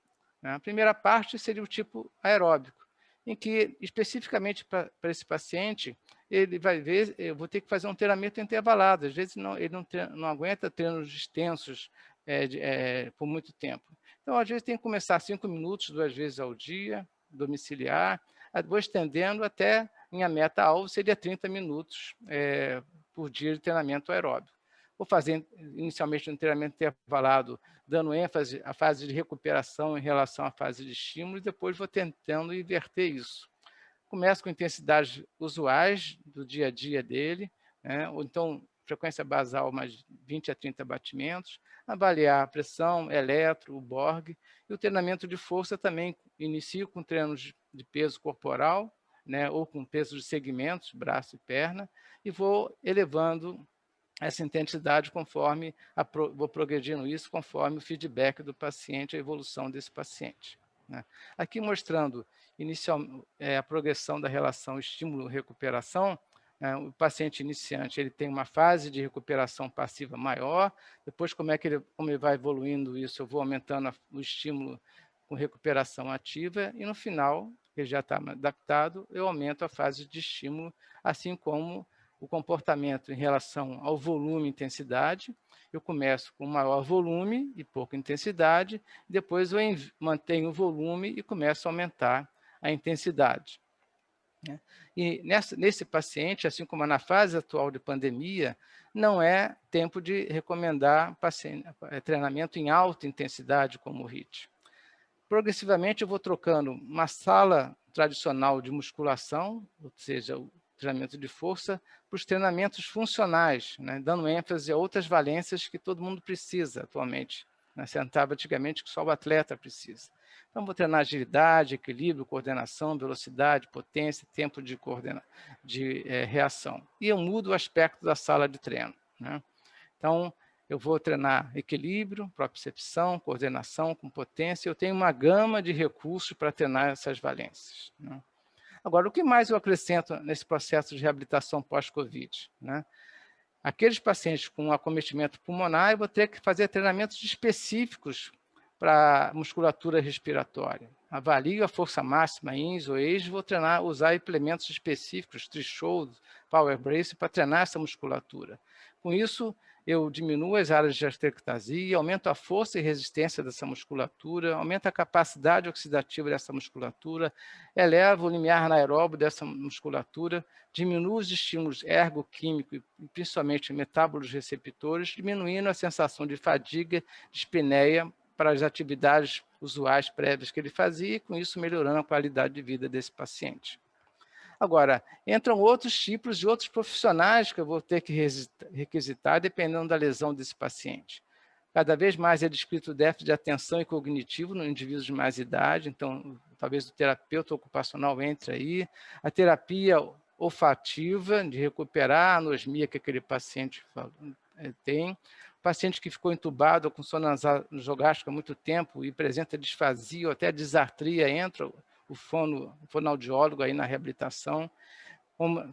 A primeira parte seria o tipo aeróbico, em que, especificamente para esse paciente, ele vai ver, eu vou ter que fazer um treinamento intervalado, às vezes ele não aguenta treinos extensos por muito tempo. Então, às vezes, tem que começar 5 minutos, 2 vezes ao dia, domiciliar, vou estendendo até, minha meta-alvo seria 30 minutos por dia de treinamento aeróbico. Vou fazer inicialmente um treinamento intervalado, dando ênfase à fase de recuperação em relação à fase de estímulo, e depois vou tentando inverter isso. Começo com intensidades usuais do dia a dia dele, né? Ou então frequência basal mais 20 a 30 batimentos, avaliar a pressão, eletro, o Borg, e o treinamento de força também inicio com treinos de peso corporal, né? Ou com peso de segmentos, braço e perna, e vou elevando essa intensidade conforme, vou progredindo isso conforme o feedback do paciente, a evolução desse paciente, né? Aqui mostrando a progressão da relação estímulo-recuperação, o paciente iniciante ele tem uma fase de recuperação passiva maior, depois como ele vai evoluindo isso, eu vou aumentando o estímulo com recuperação ativa, e no final, que já está adaptado, eu aumento a fase de estímulo, assim como o comportamento em relação ao volume e intensidade. Eu começo com maior volume e pouca intensidade, depois eu mantenho o volume e começo a aumentar a intensidade. E nesse paciente, assim como na fase atual de pandemia, não é tempo de recomendar treinamento em alta intensidade como o HIIT. Progressivamente eu vou trocando uma sala tradicional de musculação, ou seja, o treinamento de força, para os treinamentos funcionais, né, dando ênfase a outras valências que todo mundo precisa atualmente, né, sentava antigamente que só o atleta precisa. Então, vou treinar agilidade, equilíbrio, coordenação, velocidade, potência, tempo de reação. E eu mudo o aspecto da sala de treino, né? Então, eu vou treinar equilíbrio, propriocepção, coordenação com potência. Eu tenho uma gama de recursos para treinar essas valências, né? Agora, o que mais eu acrescento nesse processo de reabilitação pós-Covid, né? Aqueles pacientes com acometimento pulmonar, eu vou ter que fazer treinamentos específicos para musculatura respiratória. Avalio a força máxima, INS ou EIS, vou usar implementos específicos, threshold, power brace, para treinar essa musculatura. Com isso, eu diminuo as áreas de esterectasia, aumento a força e resistência dessa musculatura, aumento a capacidade oxidativa dessa musculatura, elevo o limiar anaeróbio dessa musculatura, diminuo os estímulos ergoquímicos e principalmente metábolos receptores, diminuindo a sensação de fadiga, dispneia para as atividades usuais prévias que ele fazia, e com isso melhorando a qualidade de vida desse paciente. Agora, entram outros tipos de outros profissionais que eu vou ter que requisitar, dependendo da lesão desse paciente. Cada vez mais é descrito o déficit de atenção e cognitivo no indivíduo de mais idade, então talvez o terapeuta ocupacional entre aí. A terapia olfativa, de recuperar a anosmia que aquele paciente tem. O paciente que ficou entubado com sonda nasogástrica há muito tempo e apresenta disfasia ou até disartria, entra o fonoaudiólogo aí na reabilitação,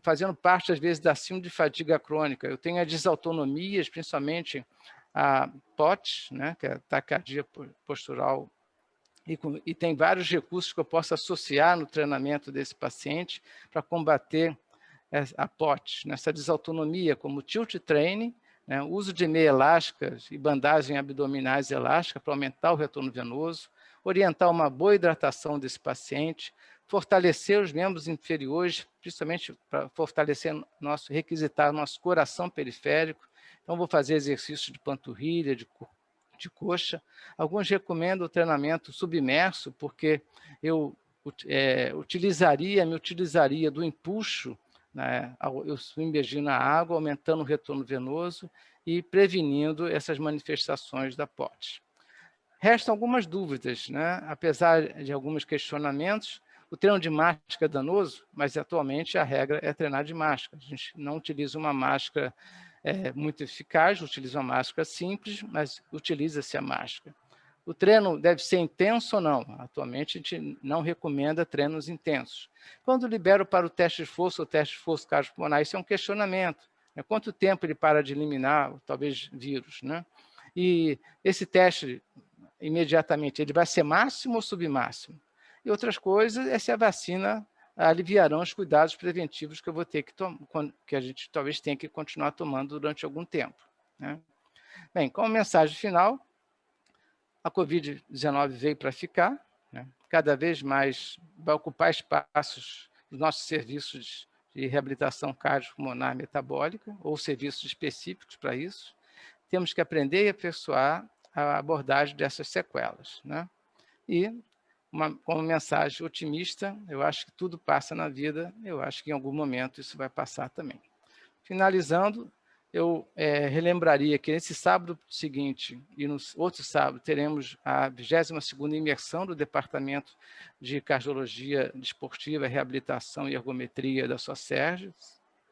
fazendo parte, às vezes, da síndrome de fadiga crônica. Eu tenho as desautonomias, principalmente a POTS, né, que é a taquicardia postural, e tem vários recursos que eu posso associar no treinamento desse paciente para combater a POTS, nessa desautonomia, como tilt training, né, uso de meia elásticas e bandagem abdominais elástica para aumentar o retorno venoso, orientar uma boa hidratação desse paciente, fortalecer os membros inferiores, principalmente para fortalecer requisitar nosso coração periférico. Então, vou fazer exercícios de panturrilha, de coxa. Alguns recomendam o treinamento submerso, porque eu me utilizaria do empuxo, né, eu imergir na água, aumentando o retorno venoso e prevenindo essas manifestações da POTS. Restam algumas dúvidas, né? Apesar de alguns questionamentos, o treino de máscara é danoso, mas atualmente a regra é treinar de máscara. A gente não utiliza uma máscara muito eficaz, utiliza uma máscara simples, mas utiliza-se a máscara. O treino deve ser intenso ou não? Atualmente a gente não recomenda treinos intensos. Quando libero para o teste de força, o teste de força cardiopulmonar, isso é um questionamento. Né? Quanto tempo ele para de eliminar, talvez, vírus, né? E esse teste, imediatamente, ele vai ser máximo ou submáximo? E outras coisas é se a vacina aliviarão os cuidados preventivos que eu vou ter que a gente talvez tenha que continuar tomando durante algum tempo, né? Bem, como mensagem final, a Covid-19 veio para ficar, né? Cada vez mais vai ocupar espaços dos nossos serviços de reabilitação cardiopulmonar metabólica ou serviços específicos para isso. Temos que aprender e aperfeiçoar a abordagem dessas sequelas, né? E, como mensagem otimista, eu acho que tudo passa na vida, eu acho que em algum momento isso vai passar também. Finalizando, eu relembraria que nesse sábado seguinte e no outro sábado teremos a 22ª imersão do Departamento de Cardiologia Desportiva, Reabilitação e Ergometria da SOCERJ.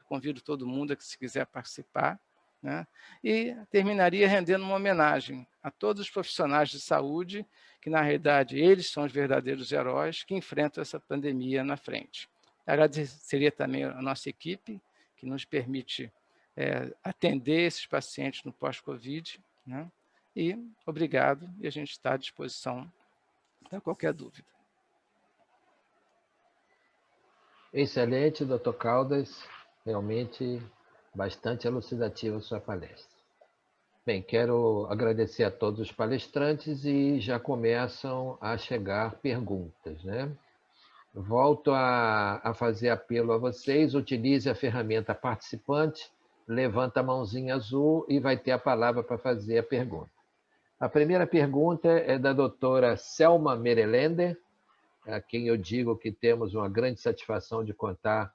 Convido todo mundo a que, se quiser participar, né? E terminaria rendendo uma homenagem a todos os profissionais de saúde, que na realidade eles são os verdadeiros heróis que enfrentam essa pandemia na frente. Agradeceria também a nossa equipe, que nos permite atender esses pacientes no pós-Covid, né? E obrigado, e a gente está à disposição para qualquer dúvida. Excelente, doutor Caldas, realmente bastante elucidativa a sua palestra. Bem, quero agradecer a todos os palestrantes e já começam a chegar perguntas, né? Volto a fazer apelo a vocês, utilize a ferramenta participante, levanta a mãozinha azul e vai ter a palavra para fazer a pergunta. A primeira pergunta é da doutora Selma Merelender, a quem eu digo que temos uma grande satisfação de contar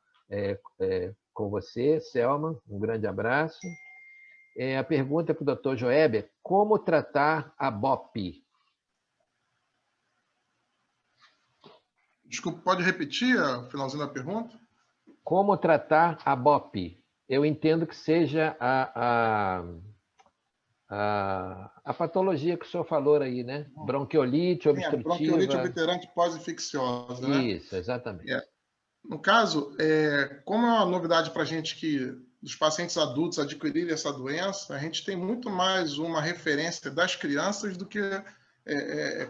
com você, Selma, um grande abraço. A pergunta é para o doutor Joeber: como tratar a BOP? Desculpa, pode repetir o finalzinho da pergunta? Como tratar a BOP? Eu entendo que seja a patologia que o senhor falou aí, né? Bronquiolite obstrutiva. Bronquiolite obterante pós-infecciosa, né? Isso, exatamente. No caso, como é uma novidade para a gente que os pacientes adultos adquirirem essa doença, a gente tem muito mais uma referência das crianças do que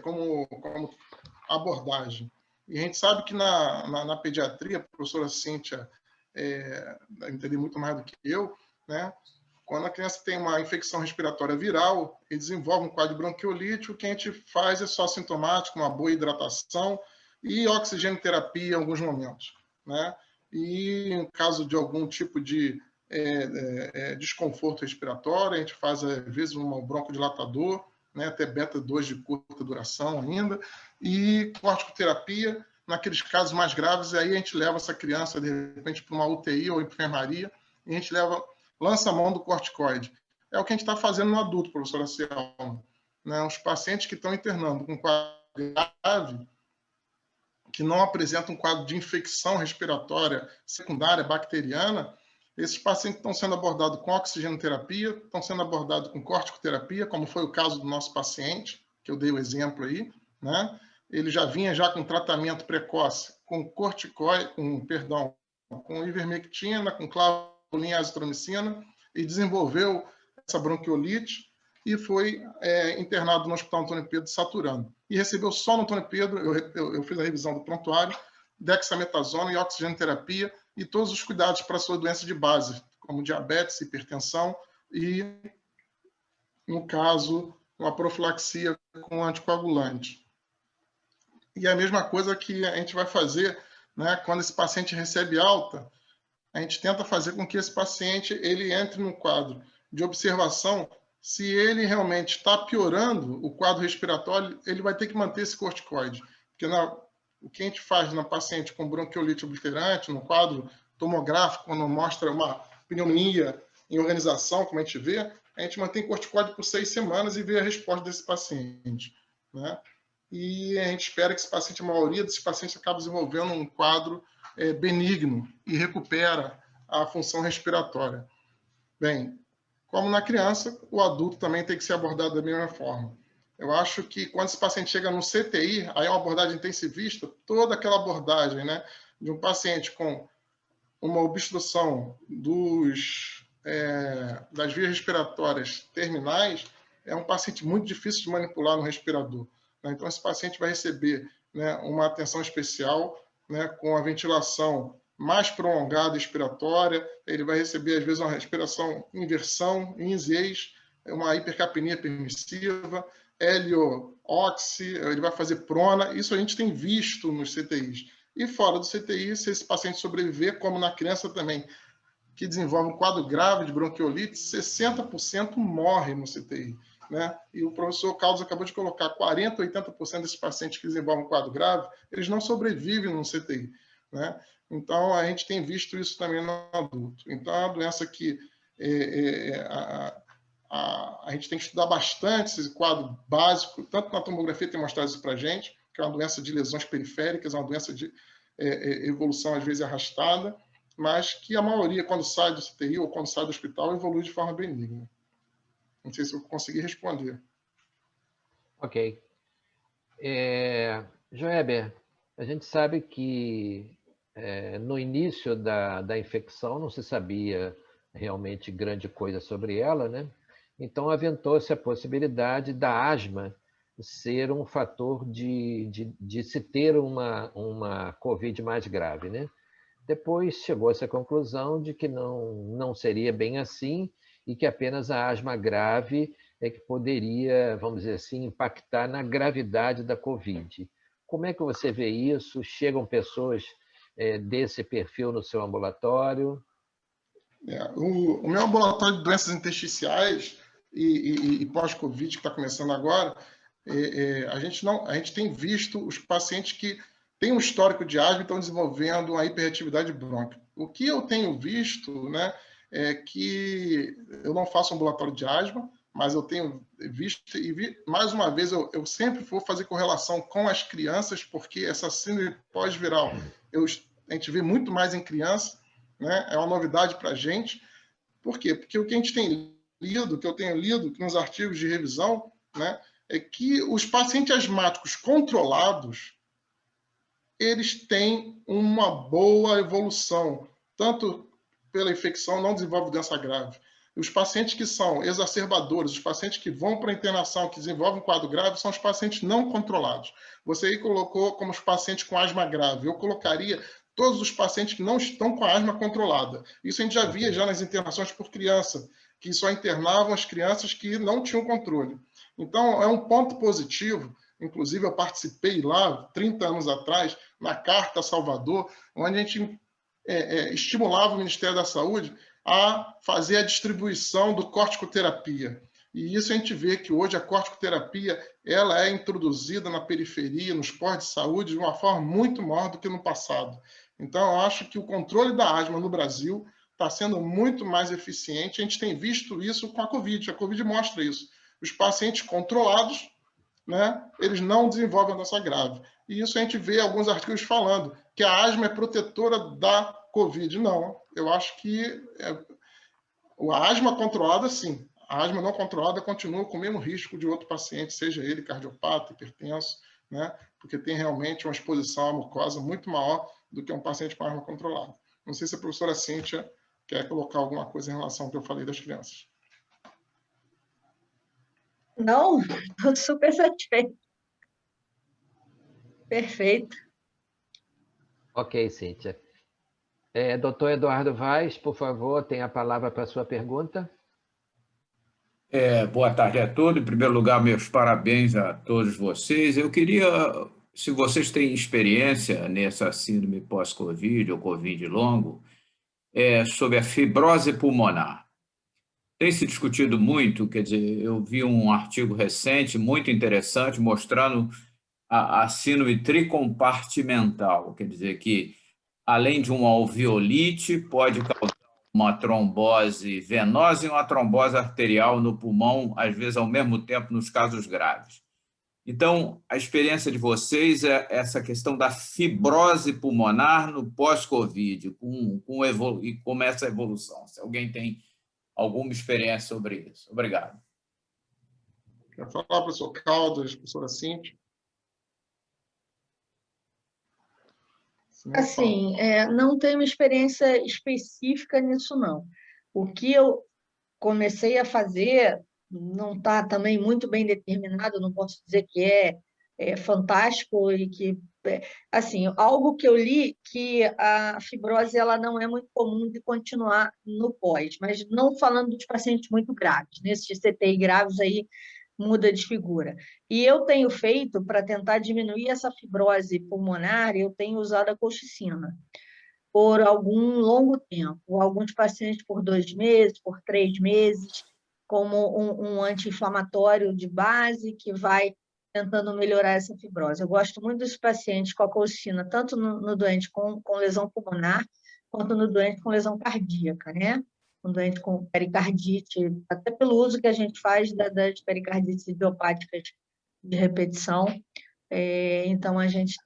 como abordagem. E a gente sabe que na pediatria, a professora Cíntia entende muito mais do que eu, né? Quando a criança tem uma infecção respiratória viral e desenvolve um quadro de bronquiolite, o que a gente faz é só sintomático, uma boa hidratação e oxigenoterapia em alguns momentos, né? E em caso de algum tipo de desconforto respiratório, a gente faz, às vezes, um broncodilatador, né? Até beta-2 de curta duração ainda, e corticoterapia, naqueles casos mais graves, aí a gente leva essa criança, de repente, para uma UTI ou enfermaria, e a gente lança a mão do corticoide. É o que a gente está fazendo no adulto, professora Selma, né? Os pacientes que estão internando com quadro grave, que não apresentam um quadro de infecção respiratória secundária bacteriana, esses pacientes estão sendo abordados com oxigenoterapia, estão sendo abordados com corticoterapia, como foi o caso do nosso paciente, que eu dei o exemplo aí, né? Ele já vinha com tratamento precoce, com com ivermectina, com clavulinha azitromicina, e desenvolveu essa bronquiolite e foi internado no Hospital Antônio Pedro saturando. E recebeu só no Antônio Pedro, eu fiz a revisão do prontuário, dexametasona e oxigenoterapia e todos os cuidados para a sua doença de base, como diabetes, hipertensão e, no caso, uma profilaxia com anticoagulante. E a mesma coisa que a gente vai fazer, né, quando esse paciente recebe alta, a gente tenta fazer com que esse paciente ele entre no quadro de observação. Se ele realmente está piorando o quadro respiratório, ele vai ter que manter esse corticoide. Porque o que a gente faz na paciente com bronquiolite obliterante, no quadro tomográfico, quando mostra uma pneumonia em organização, como a gente vê, a gente mantém corticoide por 6 semanas e vê a resposta desse paciente, né? E a gente espera que esse paciente, a maioria desses pacientes, acabe desenvolvendo um quadro benigno e recupera a função respiratória. Bem, como na criança, o adulto também tem que ser abordado da mesma forma. Eu acho que quando esse paciente chega no CTI, aí é uma abordagem intensivista, toda aquela abordagem, né, de um paciente com uma obstrução das vias respiratórias terminais, é um paciente muito difícil de manipular no respirador, né? Então, esse paciente vai receber, né, uma atenção especial, né, com a ventilação mais prolongada expiratória, ele vai receber, às vezes, uma respiração inversão, INSEIS, uma hipercapnia permissiva, helio-oxi, ele vai fazer prona, isso a gente tem visto nos CTIs. E fora do CTI, se esse paciente sobreviver, como na criança também, que desenvolve um quadro grave de bronquiolite, 60% morre no CTI, né? E o professor Carlos acabou de colocar 40%, 80% desses pacientes que desenvolvem um quadro grave, eles não sobrevivem no CTI, né? Então, a gente tem visto isso também no adulto. Então, é uma doença que a gente tem que estudar bastante esse quadro básico, tanto na tomografia tem mostrado isso para a gente, que é uma doença de lesões periféricas, é uma doença de evolução, às vezes, arrastada, mas que a maioria, quando sai do CTI ou quando sai do hospital, evolui de forma benigna. Não sei se eu consegui responder. Ok. Joeber, a gente sabe que no início da infecção não se sabia realmente grande coisa sobre ela, né? Então aventou-se a possibilidade da asma ser um fator de se ter uma Covid mais grave, né? Depois chegou-se à conclusão de que não seria bem assim e que apenas a asma grave é que poderia, vamos dizer assim, impactar na gravidade da Covid. Como é que você vê isso? Chegam pessoas desse perfil no seu ambulatório? O meu ambulatório de doenças intersticiais e pós-Covid, que está começando agora, a gente tem visto os pacientes que têm um histórico de asma e estão desenvolvendo uma hiperatividade brônquica. O que eu tenho visto, né, é que eu não faço ambulatório de asma, mas eu tenho visto mais uma vez, eu sempre vou fazer correlação com as crianças, porque essa síndrome pós-viral a gente vê muito mais em criança, né? É uma novidade para a gente. Por quê? Porque o que a gente tem lido, que eu tenho lido nos artigos de revisão, né, é que os pacientes asmáticos controlados, eles têm uma boa evolução, tanto pela infecção, não desenvolve doença grave. Os pacientes que são exacerbadores, os pacientes que vão para a internação, que desenvolvem um quadro grave, são os pacientes não controlados. Você aí colocou como os pacientes com asma grave. Eu colocaria todos os pacientes que não estão com a asma controlada. Isso a gente já via já nas internações por criança, que só internavam as crianças que não tinham controle. Então, é um ponto positivo. Inclusive, eu participei lá, 30 anos atrás, na Carta Salvador, onde a gente estimulava o Ministério da Saúde a fazer a distribuição do corticoterapia. E isso a gente vê que hoje a corticoterapia ela é introduzida na periferia, nos postos de saúde, de uma forma muito maior do que no passado. Então, eu acho que o controle da asma no Brasil está sendo muito mais eficiente. A gente tem visto isso com a Covid. A Covid mostra isso. Os pacientes controlados, né, eles não desenvolvem a doença grave. E isso a gente vê alguns artigos falando que a asma é protetora da Covid. Não, eu acho que a asma controlada, sim. A asma não controlada continua com o mesmo risco de outro paciente, seja ele cardiopata, hipertenso, né, porque tem realmente uma exposição à mucosa muito maior do que um paciente com asma controlada. Não sei se a professora Cíntia quer colocar alguma coisa em relação ao que eu falei das crianças. Não, estou super satisfeita. Perfeito. Ok, Cíntia. Doutor Eduardo Vaz, por favor, tem a palavra para a sua pergunta. Boa tarde a todos. Em primeiro lugar, meus parabéns a todos vocês. Eu queria se vocês têm experiência nessa síndrome pós-Covid ou Covid longo, sobre a fibrose pulmonar. Tem se discutido muito, quer dizer, eu vi um artigo recente muito interessante mostrando a síndrome tricompartimental, quer dizer que, além de uma alveolite, pode causar uma trombose venosa e uma trombose arterial no pulmão, às vezes ao mesmo tempo, nos casos graves. Então, a experiência de vocês é essa questão da fibrose pulmonar no pós-Covid, e como essa evolução. Se alguém tem alguma experiência sobre isso. Obrigado. Quer falar, professor Caldas, professora Cíntia? Assim, não tenho uma experiência específica nisso, não. O que eu comecei a fazer não está também muito bem determinado, não posso dizer que é fantástico e que... assim, algo que eu li, que a fibrose ela não é muito comum de continuar no pós, mas não falando dos pacientes muito graves. Nesses CTI graves aí, muda de figura. E eu tenho feito, para tentar diminuir essa fibrose pulmonar, eu tenho usado a colchicina por algum longo tempo, alguns pacientes por 2 meses, por 3 meses, como um anti-inflamatório de base que vai tentando melhorar essa fibrose. Eu gosto muito dos pacientes com a colchicina, tanto no doente com lesão pulmonar, quanto no doente com lesão cardíaca, né? Um doente com pericardite, até pelo uso que a gente faz das pericardites idiopáticas de repetição. Então,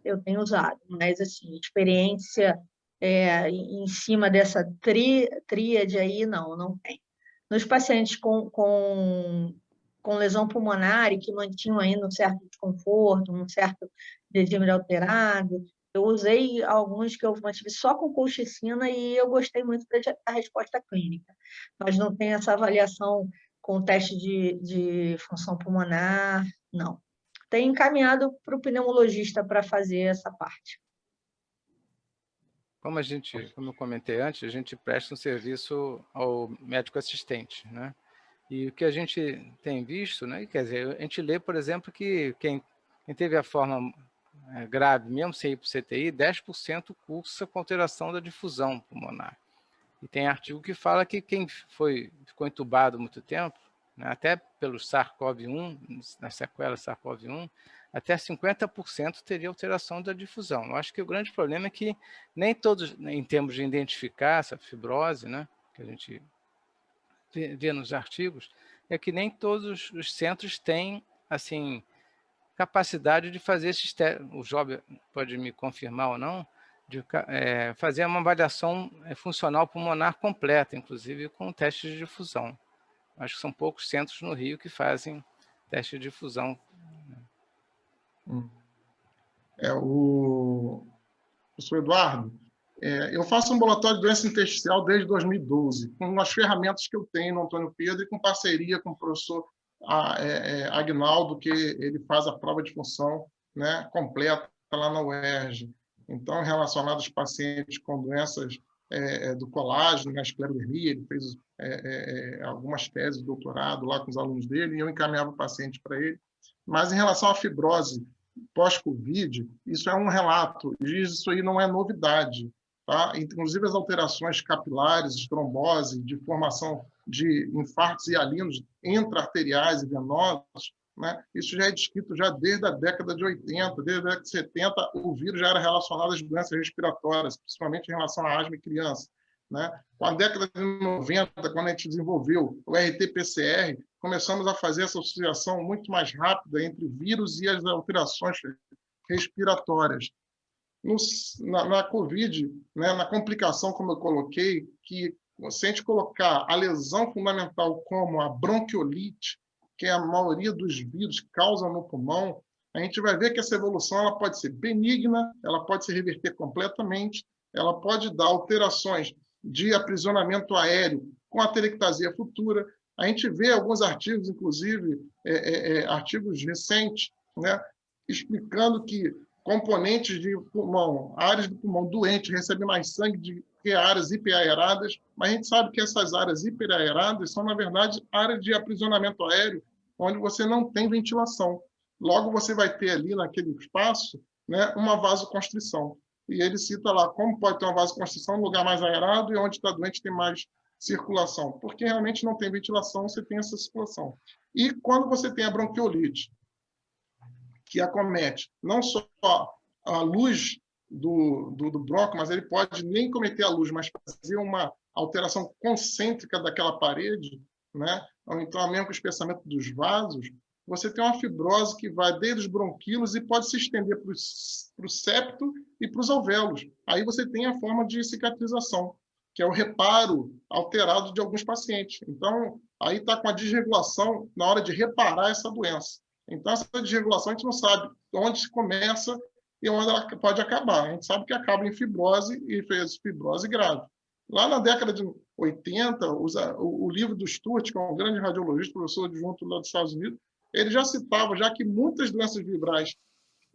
eu tenho usado, mas, assim, experiência em cima dessa tríade aí, não tem. Nos pacientes com lesão pulmonar e que mantinham ainda um certo desconforto, um certo desímero alterado, eu usei alguns que eu mantive só com colchicina e eu gostei muito da resposta clínica, mas não tem essa avaliação com teste de função pulmonar, não. Tem encaminhado para o pneumologista para fazer essa parte. Como eu comentei antes, a gente presta um serviço ao médico assistente, né? E o que a gente tem visto, né? Quer dizer, a gente lê, por exemplo, que quem teve a forma grave, mesmo sem ir para o CTI, 10% cursa com alteração da difusão pulmonar. E tem artigo que fala que quem ficou entubado muito tempo, né, até pelo SARS-CoV-1, na sequela SARS-CoV-1, até 50% teria alteração da difusão. Eu acho que o grande problema é que nem todos, em termos de identificar essa fibrose, né, que a gente vê nos artigos, é que nem todos os centros têm, assim, capacidade de fazer esses testes. O Job pode me confirmar ou não, de fazer uma avaliação funcional pulmonar completa, inclusive com testes de difusão. Acho que são poucos centros no Rio que fazem teste de difusão. O professor Eduardo, eu faço ambulatório de doença intersticial desde 2012, com as ferramentas que eu tenho no Antônio Pedro e com parceria com o professor Agnaldo, que ele faz a prova de função, né, completa lá na UERJ. Então, relacionado aos pacientes com doenças do colágeno, na esclerodermia, ele fez algumas teses de doutorado lá com os alunos dele, e eu encaminhava o paciente para ele. Mas, em relação à fibrose pós-Covid, isso é um relato, e isso aí não é novidade. Tá? Inclusive, as alterações capilares, trombose, de formação de infartos hialinos intra-arteriais e venosos, né? Isso já é descrito já desde a década de 80, desde a década de 70, o vírus já era relacionado às doenças respiratórias, principalmente em relação à asma em criança. Né? Com a década de 90, quando a gente desenvolveu o RT-PCR, começamos a fazer essa associação muito mais rápida entre vírus e as alterações respiratórias. Na COVID, né, na complicação, como eu coloquei, que se a gente colocar a lesão fundamental como a bronquiolite, que a maioria dos vírus causam no pulmão, a gente vai ver que essa evolução ela pode ser benigna, ela pode se reverter completamente, ela pode dar alterações de aprisionamento aéreo com atelectasia futura. A gente vê alguns artigos, inclusive artigos recentes, né, explicando que componentes de pulmão, áreas do pulmão doente recebem mais sangue do que áreas hiperaeradas, mas a gente sabe que essas áreas hiperaeradas são, na verdade, áreas de aprisionamento aéreo, onde você não tem ventilação. Logo, você vai ter ali, naquele espaço, né, uma vasoconstrição. E ele cita lá como pode ter uma vasoconstrição no lugar mais aerado e onde está doente tem mais circulação, porque realmente não tem ventilação, você tem essa circulação. E quando você tem a bronquiolite, que acomete não só a luz do bronco, mas ele pode nem cometer a luz, mas fazer uma alteração concêntrica daquela parede, né? Ou então mesmo com o espessamento dos vasos, você tem uma fibrose que vai desde os bronquíolos e pode se estender para o septo e para os alvéolos. Aí você tem a forma de cicatrização, que é o reparo alterado de alguns pacientes. Então, aí está com a desregulação na hora de reparar essa doença. Então, essa desregulação a gente não sabe onde se começa e onde ela pode acabar. A gente sabe que acaba em fibrose e fez fibrose grave. Lá na década de 80, o livro do Sturt, que é um grande radiologista, professor adjunto lá dos Estados Unidos, ele já citava já que muitas doenças virais,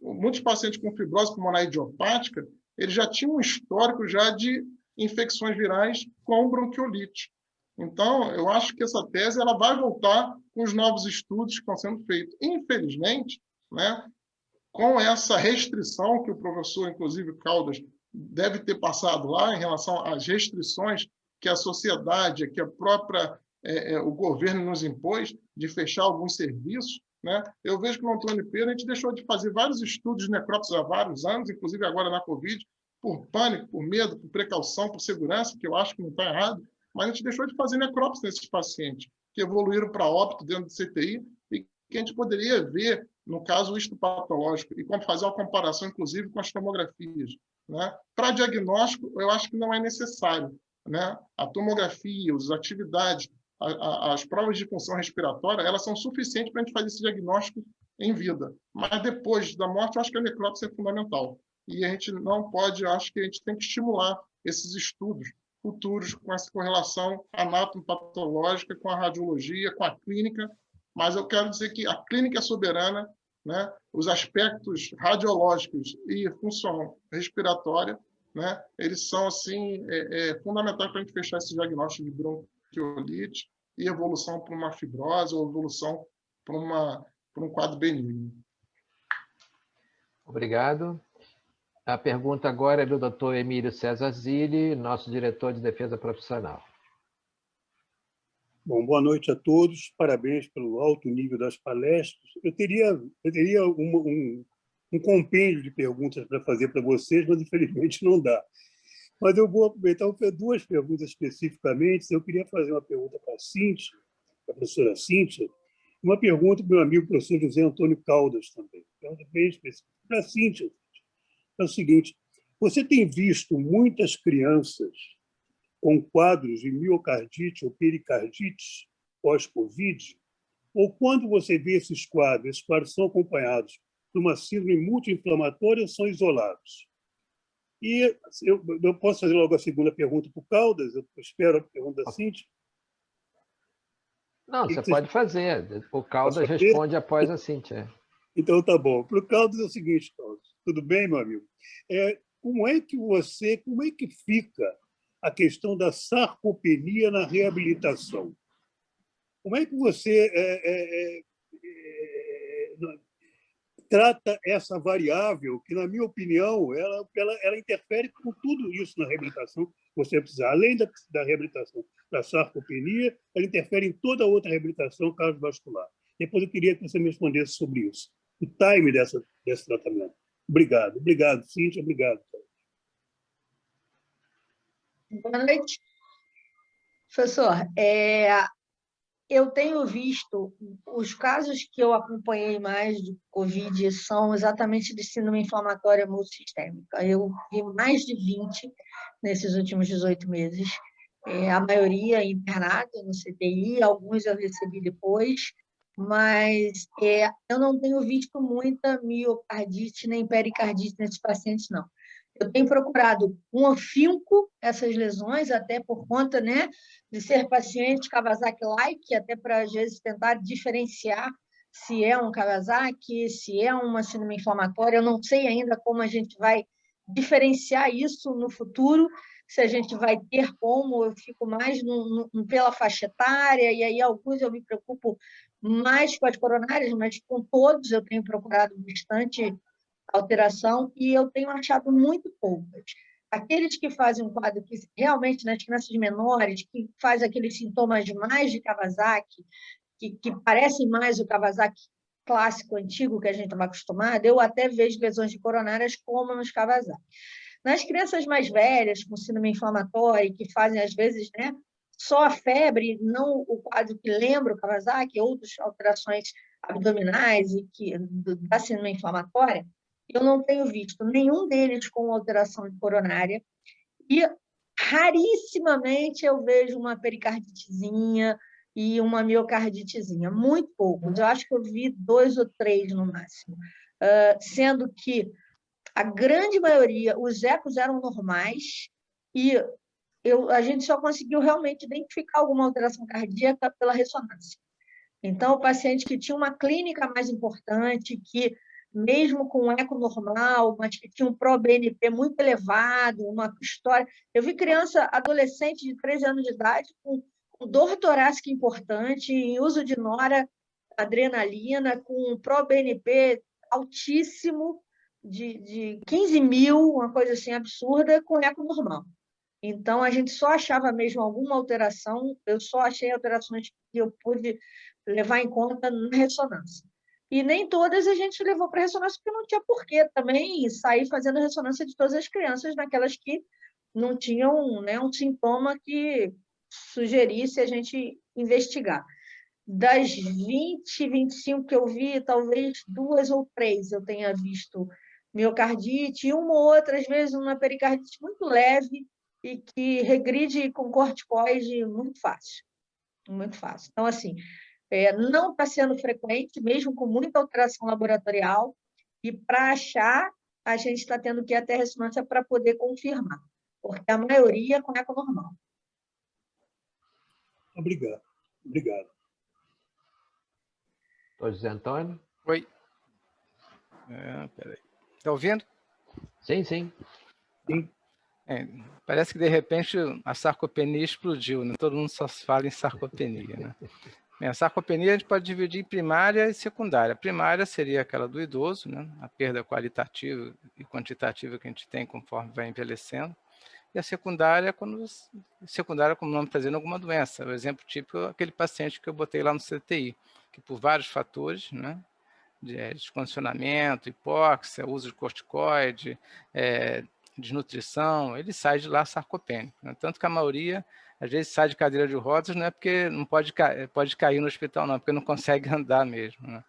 muitos pacientes com fibrose pulmonar idiopática, eles já tinham um histórico já de infecções virais com bronquiolite. Então, eu acho que essa tese ela vai voltar com os novos estudos que estão sendo feitos. Infelizmente, né, com essa restrição que o professor, inclusive, Caldas, deve ter passado lá em relação às restrições que a sociedade, que a própria o governo nos impôs de fechar alguns serviços, né? Eu vejo que no Antônio Pedro a gente deixou de fazer vários estudos de necrópsia há vários anos, inclusive agora na Covid, por pânico, por medo, por precaução, por segurança, que eu acho que não está errado, mas a gente deixou de fazer necrópsia nesses pacientes que evoluíram para óbito dentro do CTI e que a gente poderia ver, no caso, o histopatológico e fazer uma comparação, inclusive, com as tomografias, né? Para diagnóstico, eu acho que não é necessário, né? A tomografia, as atividades, as provas de função respiratória, elas são suficientes para a gente fazer esse diagnóstico em vida. Mas depois da morte, eu acho que a necrópsia é fundamental. E a gente não pode, eu acho que a gente tem que estimular esses estudos futuros com essa correlação anatomopatológica com a radiologia, com a clínica. Mas eu quero dizer que a clínica é soberana, né? Os aspectos radiológicos e função respiratória, né? Eles são assim fundamentais para a gente fechar esse diagnóstico de bronquiolite e evolução para uma fibrose ou evolução para um quadro benigno. Obrigado. A pergunta agora é do Dr. Emílio César Zilli, nosso diretor de defesa profissional. Bom, boa noite a todos. Parabéns pelo alto nível das palestras. Eu teria um compêndio de perguntas para fazer para vocês, mas infelizmente não dá. Mas eu vou aproveitar para fazer duas perguntas especificamente. Eu queria fazer uma pergunta para a Cíntia, para a professora Cíntia, uma pergunta para o meu amigo professor José Antônio Caldas também. Pergunta bem específica. Para a Cíntia, é o seguinte: você tem visto muitas crianças com quadros de miocardite ou pericardite pós-Covid? Ou quando você vê esses quadros são acompanhados de uma síndrome multi-inflamatória ou são isolados? E eu posso fazer logo a segunda pergunta para o Caldas? Eu espero a pergunta da Cíntia. Não, você pode fazer. O Caldas responde após a Cíntia. Então, tá bom. Para o Caldas é o seguinte, Caldas. Tudo bem, meu amigo? Como é que fica a questão da sarcopenia na reabilitação? Como é que você trata essa variável que, na minha opinião, ela interfere com tudo isso na reabilitação? Você precisa, além da reabilitação da sarcopenia, ela interfere em toda outra reabilitação cardiovascular. Depois eu queria que você me respondesse sobre isso, o time desse tratamento. Obrigado, Cíntia, obrigado. Boa noite. Professor, eu tenho visto, os casos que eu acompanhei mais de Covid são exatamente de síndrome inflamatória multissistêmica. Eu vi mais de 20 nesses últimos 18 meses. A maioria internada no CTI, alguns eu recebi depois, mas eu não tenho visto muita miocardite nem pericardite nesses pacientes, não. Eu tenho procurado com afinco essas lesões, até por conta, né, de ser paciente Kawasaki-like, até para, às vezes, tentar diferenciar se é um Kawasaki, se é uma síndrome inflamatória. Eu não sei ainda como a gente vai diferenciar isso no futuro, se a gente vai ter como, eu fico mais pela faixa etária, e aí alguns eu me preocupo mais com as coronárias, mas com todos eu tenho procurado bastante alteração, e eu tenho achado muito poucas. Aqueles que fazem um quadro que realmente, nas crianças menores, que faz aqueles sintomas mais de Kawasaki, que parecem mais o Kawasaki clássico, antigo, que a gente estava acostumado, eu até vejo lesões de coronárias como nos Kawasaki. Nas crianças mais velhas, com síndrome inflamatória, que fazem, às vezes, né, só a febre, não o quadro que lembra o Kawasaki, outras alterações abdominais e da síndrome inflamatória, eu não tenho visto nenhum deles com alteração coronária, e rarissimamente eu vejo uma pericarditezinha e uma miocarditezinha, muito poucos. Eu acho que eu vi 2 ou 3 no máximo, sendo que a grande maioria, os ecos eram normais, e a gente só conseguiu realmente identificar alguma alteração cardíaca pela ressonância. Então, o paciente que tinha uma clínica mais importante, que mesmo com eco normal, mas que tinha um pró-BNP muito elevado, uma história... Eu vi criança, adolescente de 13 anos de idade, com dor torácica importante, em uso de noradrenalina, com um pró-BNP altíssimo, de 15 mil, uma coisa assim absurda, com eco normal. Então, a gente só achava mesmo alguma alteração, eu só achei alterações que eu pude levar em conta na ressonância. E nem todas a gente levou para a ressonância, porque não tinha porquê também sair fazendo ressonância de todas as crianças, naquelas que não tinham, né, um sintoma que sugerisse a gente investigar. Das 20, 25 que eu vi, talvez 2 ou 3 eu tenha visto miocardite, e uma ou outra, às vezes, uma pericardite muito leve e que regride com corticoide muito fácil. Muito fácil. Então, assim, não está sendo frequente, mesmo com muita alteração laboratorial, e para achar, a gente está tendo que ir até a ressonância para poder confirmar, porque a maioria com eco normal. Obrigado. Obrigado. José Antônio? Oi. Peraí. Está ouvindo? Sim, sim. Sim. Parece que, de repente, a sarcopenia explodiu, né? Todo mundo só fala em sarcopenia, né? A sarcopenia a gente pode dividir em primária e secundária. A primária seria aquela do idoso, né? A perda qualitativa e quantitativa que a gente tem conforme vai envelhecendo. E a secundária, secundária como o nome está dizendo, alguma doença. O exemplo típico é aquele paciente que eu botei lá no CTI, que por vários fatores, né? Descondicionamento, hipóxia, uso de corticoide, desnutrição, ele sai de lá sarcopênico, né? Tanto que a maioria, às vezes, sai de cadeira de rodas, não é porque não pode cair no hospital, não, porque não consegue andar mesmo, né?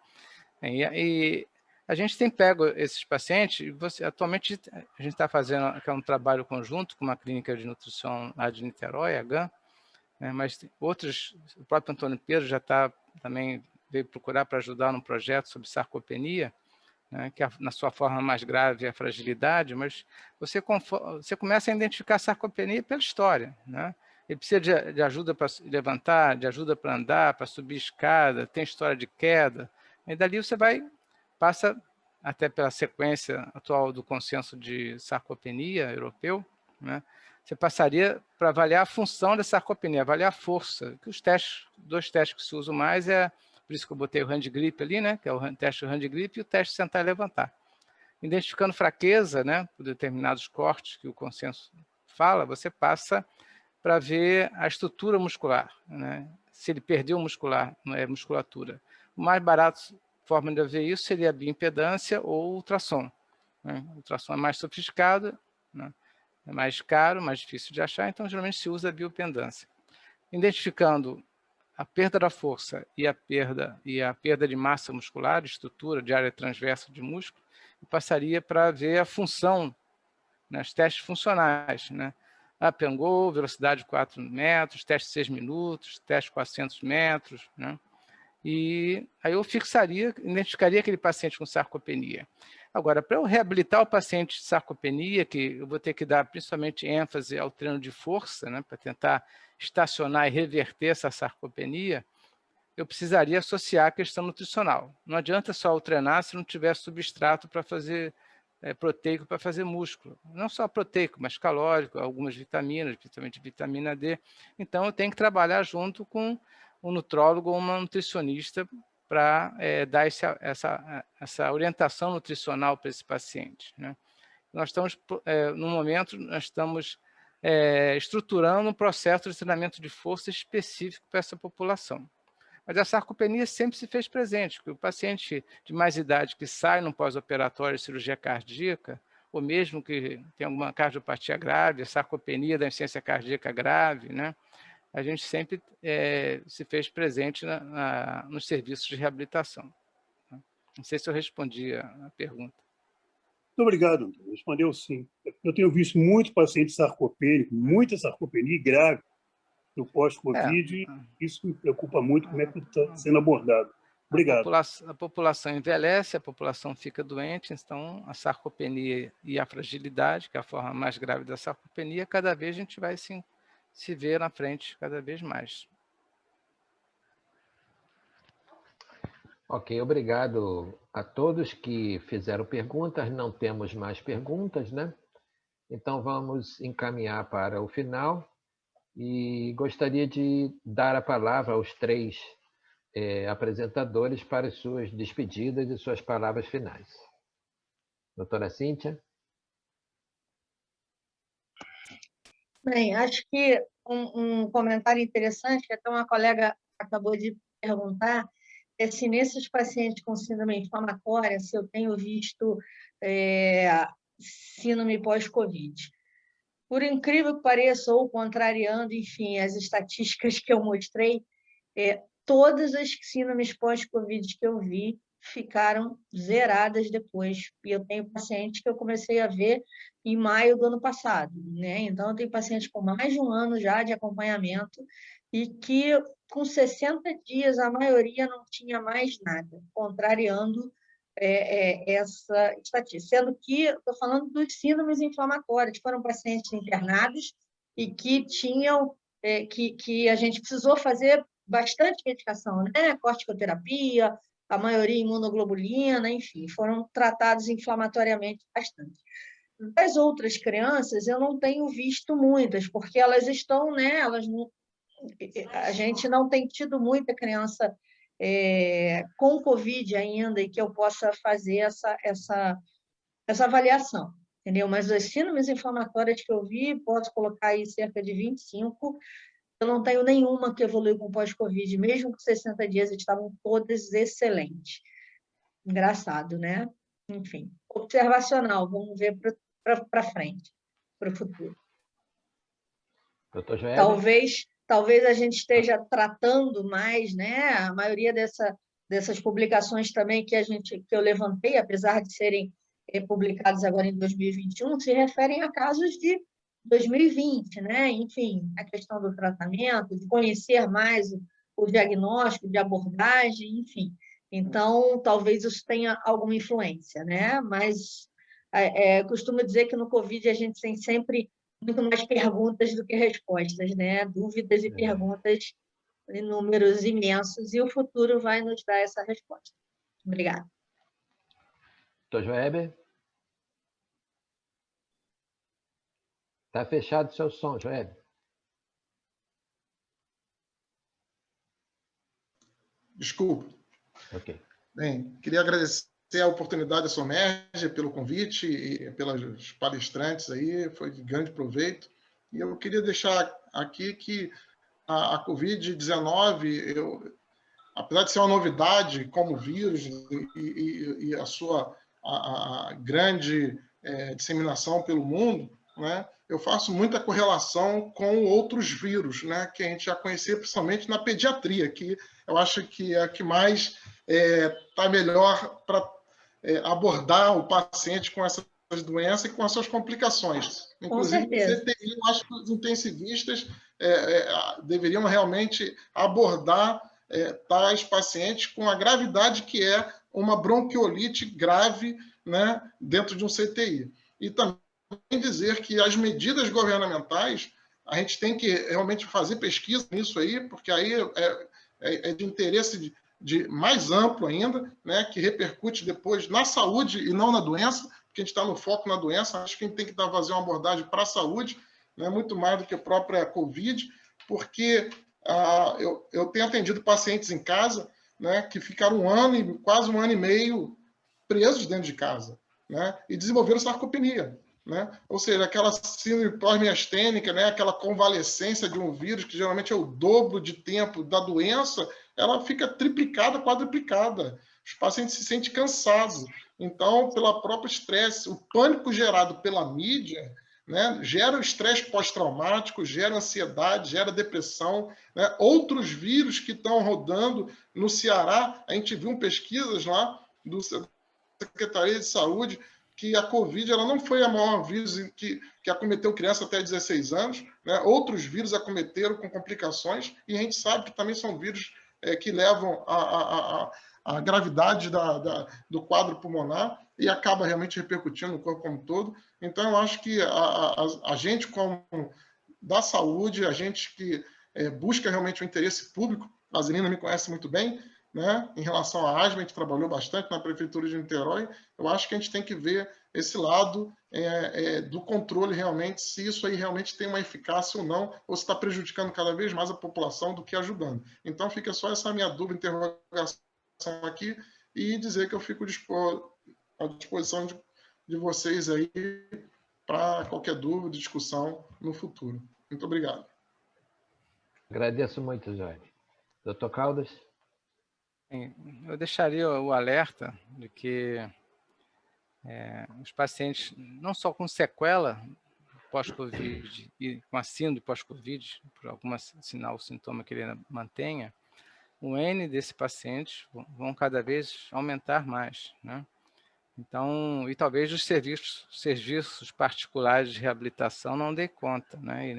E a gente tem pego esses pacientes, atualmente a gente está fazendo um trabalho conjunto com uma clínica de nutrição lá de Niterói, a GAN, né? Mas outros, o próprio Antônio Pedro já está também veio procurar para ajudar num projeto sobre sarcopenia, né, que na sua forma mais grave é a fragilidade, mas você começa a identificar a sarcopenia pela história, né? Ele precisa de ajuda para levantar, de ajuda para andar, para subir escada, tem história de queda, e dali você passa até pela sequência atual do consenso de sarcopenia europeu, né? Você passaria para avaliar a função da sarcopenia, avaliar a força, que os testes, 2 testes que se usam mais por isso que eu botei o hand grip ali, né? Que é o teste do hand grip e o teste sentar e levantar. Identificando fraqueza, né? Por determinados cortes que o consenso fala, você passa para ver a estrutura muscular, né? Se ele perdeu musculatura. O mais barato forma de ver isso seria a bioimpedância ou o ultrassom, né? O ultrassom é mais sofisticado, né? É mais caro, mais difícil de achar, então geralmente se usa a bioimpedância. Identificando a perda da força e a perda de massa muscular, de estrutura, de área transversa de músculo, passaria para ver a função, né, os testes funcionais, né? Up and go, velocidade de 4 metros, teste 6 minutos, teste 400 metros, né? E aí eu identificaria aquele paciente com sarcopenia. Agora, para eu reabilitar o paciente de sarcopenia, que eu vou ter que dar principalmente ênfase ao treino de força, né, para tentar estacionar e reverter essa sarcopenia, eu precisaria associar a questão nutricional. Não adianta só eu treinar se não tiver substrato para fazer proteico, para fazer músculo. Não só proteico, mas calórico, algumas vitaminas, principalmente vitamina D. Então, eu tenho que trabalhar junto com um nutrólogo ou uma nutricionista para dar essa orientação nutricional para esse paciente, né? Nós estamos, no momento, nós estamos estruturando um processo de treinamento de força específico para essa população. Mas a sarcopenia sempre se fez presente, porque o paciente de mais idade que sai no pós-operatório de cirurgia cardíaca, ou mesmo que tem alguma cardiopatia grave, a sarcopenia da insuficiência cardíaca grave, né? A gente sempre se fez presente nos serviços de reabilitação. Não sei se eu respondi a pergunta. Muito obrigado, Antônio. Respondeu sim. Eu tenho visto muito paciente sarcopênico, muita sarcopenia grave no pós-Covid. Isso me preocupa muito, como é que está sendo abordado. Obrigado. A população envelhece, a população fica doente, então a sarcopenia e a fragilidade, que é a forma mais grave da sarcopenia, cada vez a gente vai se ver na frente cada vez mais. Ok, obrigado a todos que fizeram perguntas. Não temos mais perguntas, né? Então vamos encaminhar para o final e gostaria de dar a palavra aos 3 apresentadores para as suas despedidas e suas palavras finais. Doutora Cíntia? Bem, acho que um comentário interessante, que até uma colega acabou de perguntar, é se nesses pacientes com síndrome inflamatória, se eu tenho visto síndrome pós-Covid. Por incrível que pareça, ou contrariando, enfim, as estatísticas que eu mostrei, todas as síndromes pós-Covid que eu vi ficaram zeradas depois. E eu tenho pacientes que eu comecei a ver em maio do ano passado, né? Então, eu tenho pacientes com mais de um ano já de acompanhamento e que, com 60 dias, a maioria não tinha mais nada, contrariando essa estatística. Sendo que, estou falando dos síndromes inflamatórios, foram pacientes internados e que tinham, que a gente precisou fazer bastante medicação, né? Corticoterapia, a maioria imunoglobulina, enfim, foram tratados inflamatoriamente bastante. Das outras crianças, eu não tenho visto muitas, porque elas estão, né? A gente não tem tido muita criança com Covid ainda e que eu possa fazer essa avaliação, entendeu? Mas as síndromes inflamatórias que eu vi, posso colocar aí cerca de 25. Eu não tenho nenhuma que evoluiu com pós-Covid, mesmo com 60 dias, estavam todas excelentes. Engraçado, né? Enfim, observacional, vamos ver para frente, para o futuro. Doutor Joel? Talvez a gente esteja tratando mais, né? A maioria dessas publicações também que eu levantei, apesar de serem publicadas agora em 2021, se referem a casos de 2020, né? Enfim, a questão do tratamento, de conhecer mais o diagnóstico, de abordagem, enfim. Então, talvez isso tenha alguma influência, né? Mas costumo dizer que no Covid a gente tem sempre muito mais perguntas do que respostas, né? Dúvidas e perguntas em números imensos, e o futuro vai nos dar essa resposta. Obrigada. Doutor Joeber? Está fechado o seu som, Joeber. Desculpa. Ok. Bem, queria agradecer a oportunidade da SOMERG pelo convite e pelas palestrantes aí, foi de grande proveito. E eu queria deixar aqui que a Covid-19, apesar de ser uma novidade como vírus e a sua grande disseminação pelo mundo, né, eu faço muita correlação com outros vírus, né, que a gente já conhecia principalmente na pediatria, que eu acho que é a que mais está melhor para abordar o paciente com essas doenças e com as suas complicações. Inclusive, CTI, eu acho que os intensivistas deveriam realmente abordar tais pacientes com a gravidade que é uma bronquiolite grave, né, dentro de um CTI. E também dizer que as medidas governamentais, a gente tem que realmente fazer pesquisa nisso aí, porque aí é de interesse de mais amplo ainda, né, que repercute depois na saúde e não na doença, porque a gente está no foco na doença. Acho que a gente tem que fazer uma abordagem para a saúde, né, muito mais do que a própria Covid, porque eu tenho atendido pacientes em casa né, que ficaram quase um ano e meio presos dentro de casa, né, e desenvolveram sarcopenia, né? Ou seja, aquela síndrome pós-miastênica, né, aquela convalescência de um vírus, que geralmente é o dobro de tempo da doença, ela fica triplicada, quadruplicada. Os pacientes se sentem cansados. Então, pelo próprio estresse, o pânico gerado pela mídia, né, gera o estresse pós-traumático, gera ansiedade, gera depressão, né? Outros vírus que estão rodando no Ceará, a gente viu pesquisas lá do Secretaria de Saúde, que a Covid ela não foi a maior vírus que acometeu criança até 16 anos, né? Outros vírus acometeram com complicações, e a gente sabe que também são vírus que levam a gravidade do quadro pulmonar e acaba realmente repercutindo no corpo como um todo. Então, eu acho que a gente, como da saúde, a gente que busca realmente o interesse público, a Zelina me conhece muito bem, né? Em relação à asma, a gente trabalhou bastante na Prefeitura de Niterói. Eu acho que a gente tem que ver esse lado do controle realmente, se isso aí realmente tem uma eficácia ou não, ou se está prejudicando cada vez mais a população do que ajudando. Então, fica só essa minha dúvida, interrogação aqui, e dizer que eu fico à disposição de vocês aí para qualquer dúvida, discussão no futuro. Muito obrigado. Agradeço muito, Jaime. Dr. Caldas? Eu deixaria o alerta de que os pacientes, não só com sequela pós-Covid e com a síndrome pós-Covid, por algum sinal ou sintoma que ele mantenha, o N desses pacientes vão cada vez aumentar mais, né? Então, e talvez os serviços particulares de reabilitação não dê conta, né? E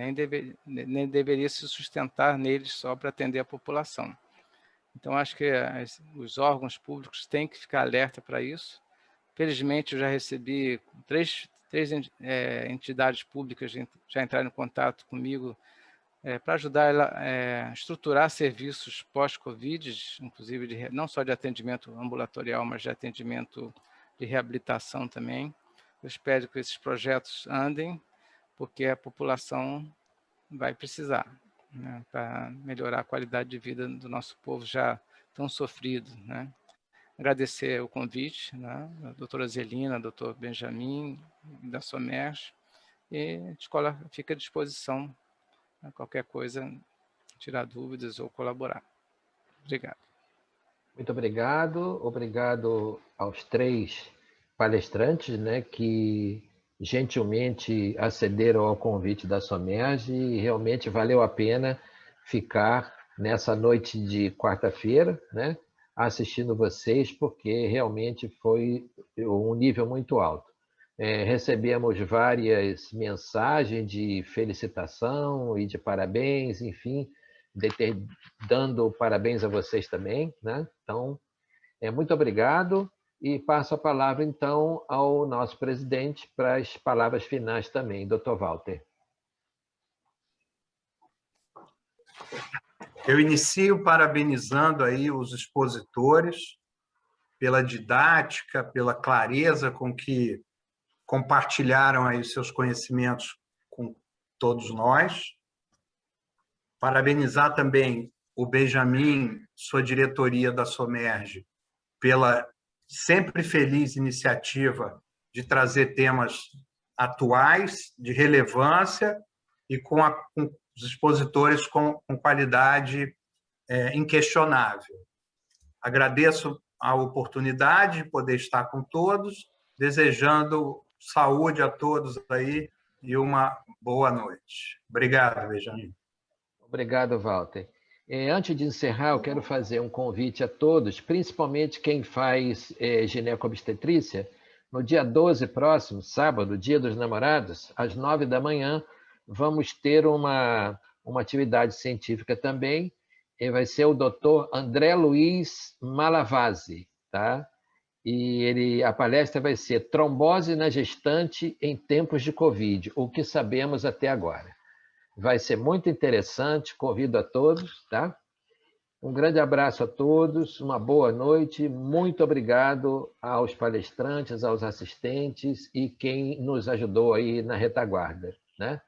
nem deveria se sustentar neles só para atender a população. Então, acho que os órgãos públicos têm que ficar alerta para isso. Felizmente, eu já recebi três entidades públicas já entraram em contato comigo para ajudar a estruturar serviços pós-Covid, inclusive não só de atendimento ambulatorial, mas de atendimento de reabilitação também. Eu espero que esses projetos andem, porque a população vai precisar, né, para melhorar a qualidade de vida do nosso povo já tão sofrido, né? Agradecer o convite, né, a doutora Zelina, doutor Benjamin, da SOMERJ, e a escola fica à disposição, a qualquer coisa, tirar dúvidas ou colaborar. Obrigado. Muito obrigado. Obrigado aos 3 palestrantes, né, que gentilmente acederam ao convite da SOMERJ, e realmente valeu a pena ficar nessa noite de quarta-feira, né, assistindo vocês, porque realmente foi um nível muito alto. Recebemos várias mensagens de felicitação e de parabéns, enfim, dando parabéns a vocês também, né? Então, muito obrigado, e passo a palavra, então, ao nosso presidente para as palavras finais também, Dr. Walter. Eu inicio parabenizando aí os expositores pela didática, pela clareza com que compartilharam aí seus conhecimentos com todos nós. Parabenizar também o Benjamin, sua diretoria da SOMERJ, pela sempre feliz iniciativa de trazer temas atuais, de relevância, e com os expositores com qualidade inquestionável. Agradeço a oportunidade de poder estar com todos, desejando saúde a todos aí e uma boa noite. Obrigado, Benjamin. Obrigado, Walter. Antes de encerrar, eu quero fazer um convite a todos, principalmente quem faz gineco-obstetrícia. No dia 12 próximo, sábado, Dia dos Namorados, às 9 da manhã, vamos ter uma atividade científica também, e vai ser o Dr. André Luiz Malavasi, tá? E a palestra vai ser Trombose na gestante em tempos de Covid, o que sabemos até agora. Vai ser muito interessante, convido a todos, tá? Um grande abraço a todos, uma boa noite, muito obrigado aos palestrantes, aos assistentes e quem nos ajudou aí na retaguarda, né?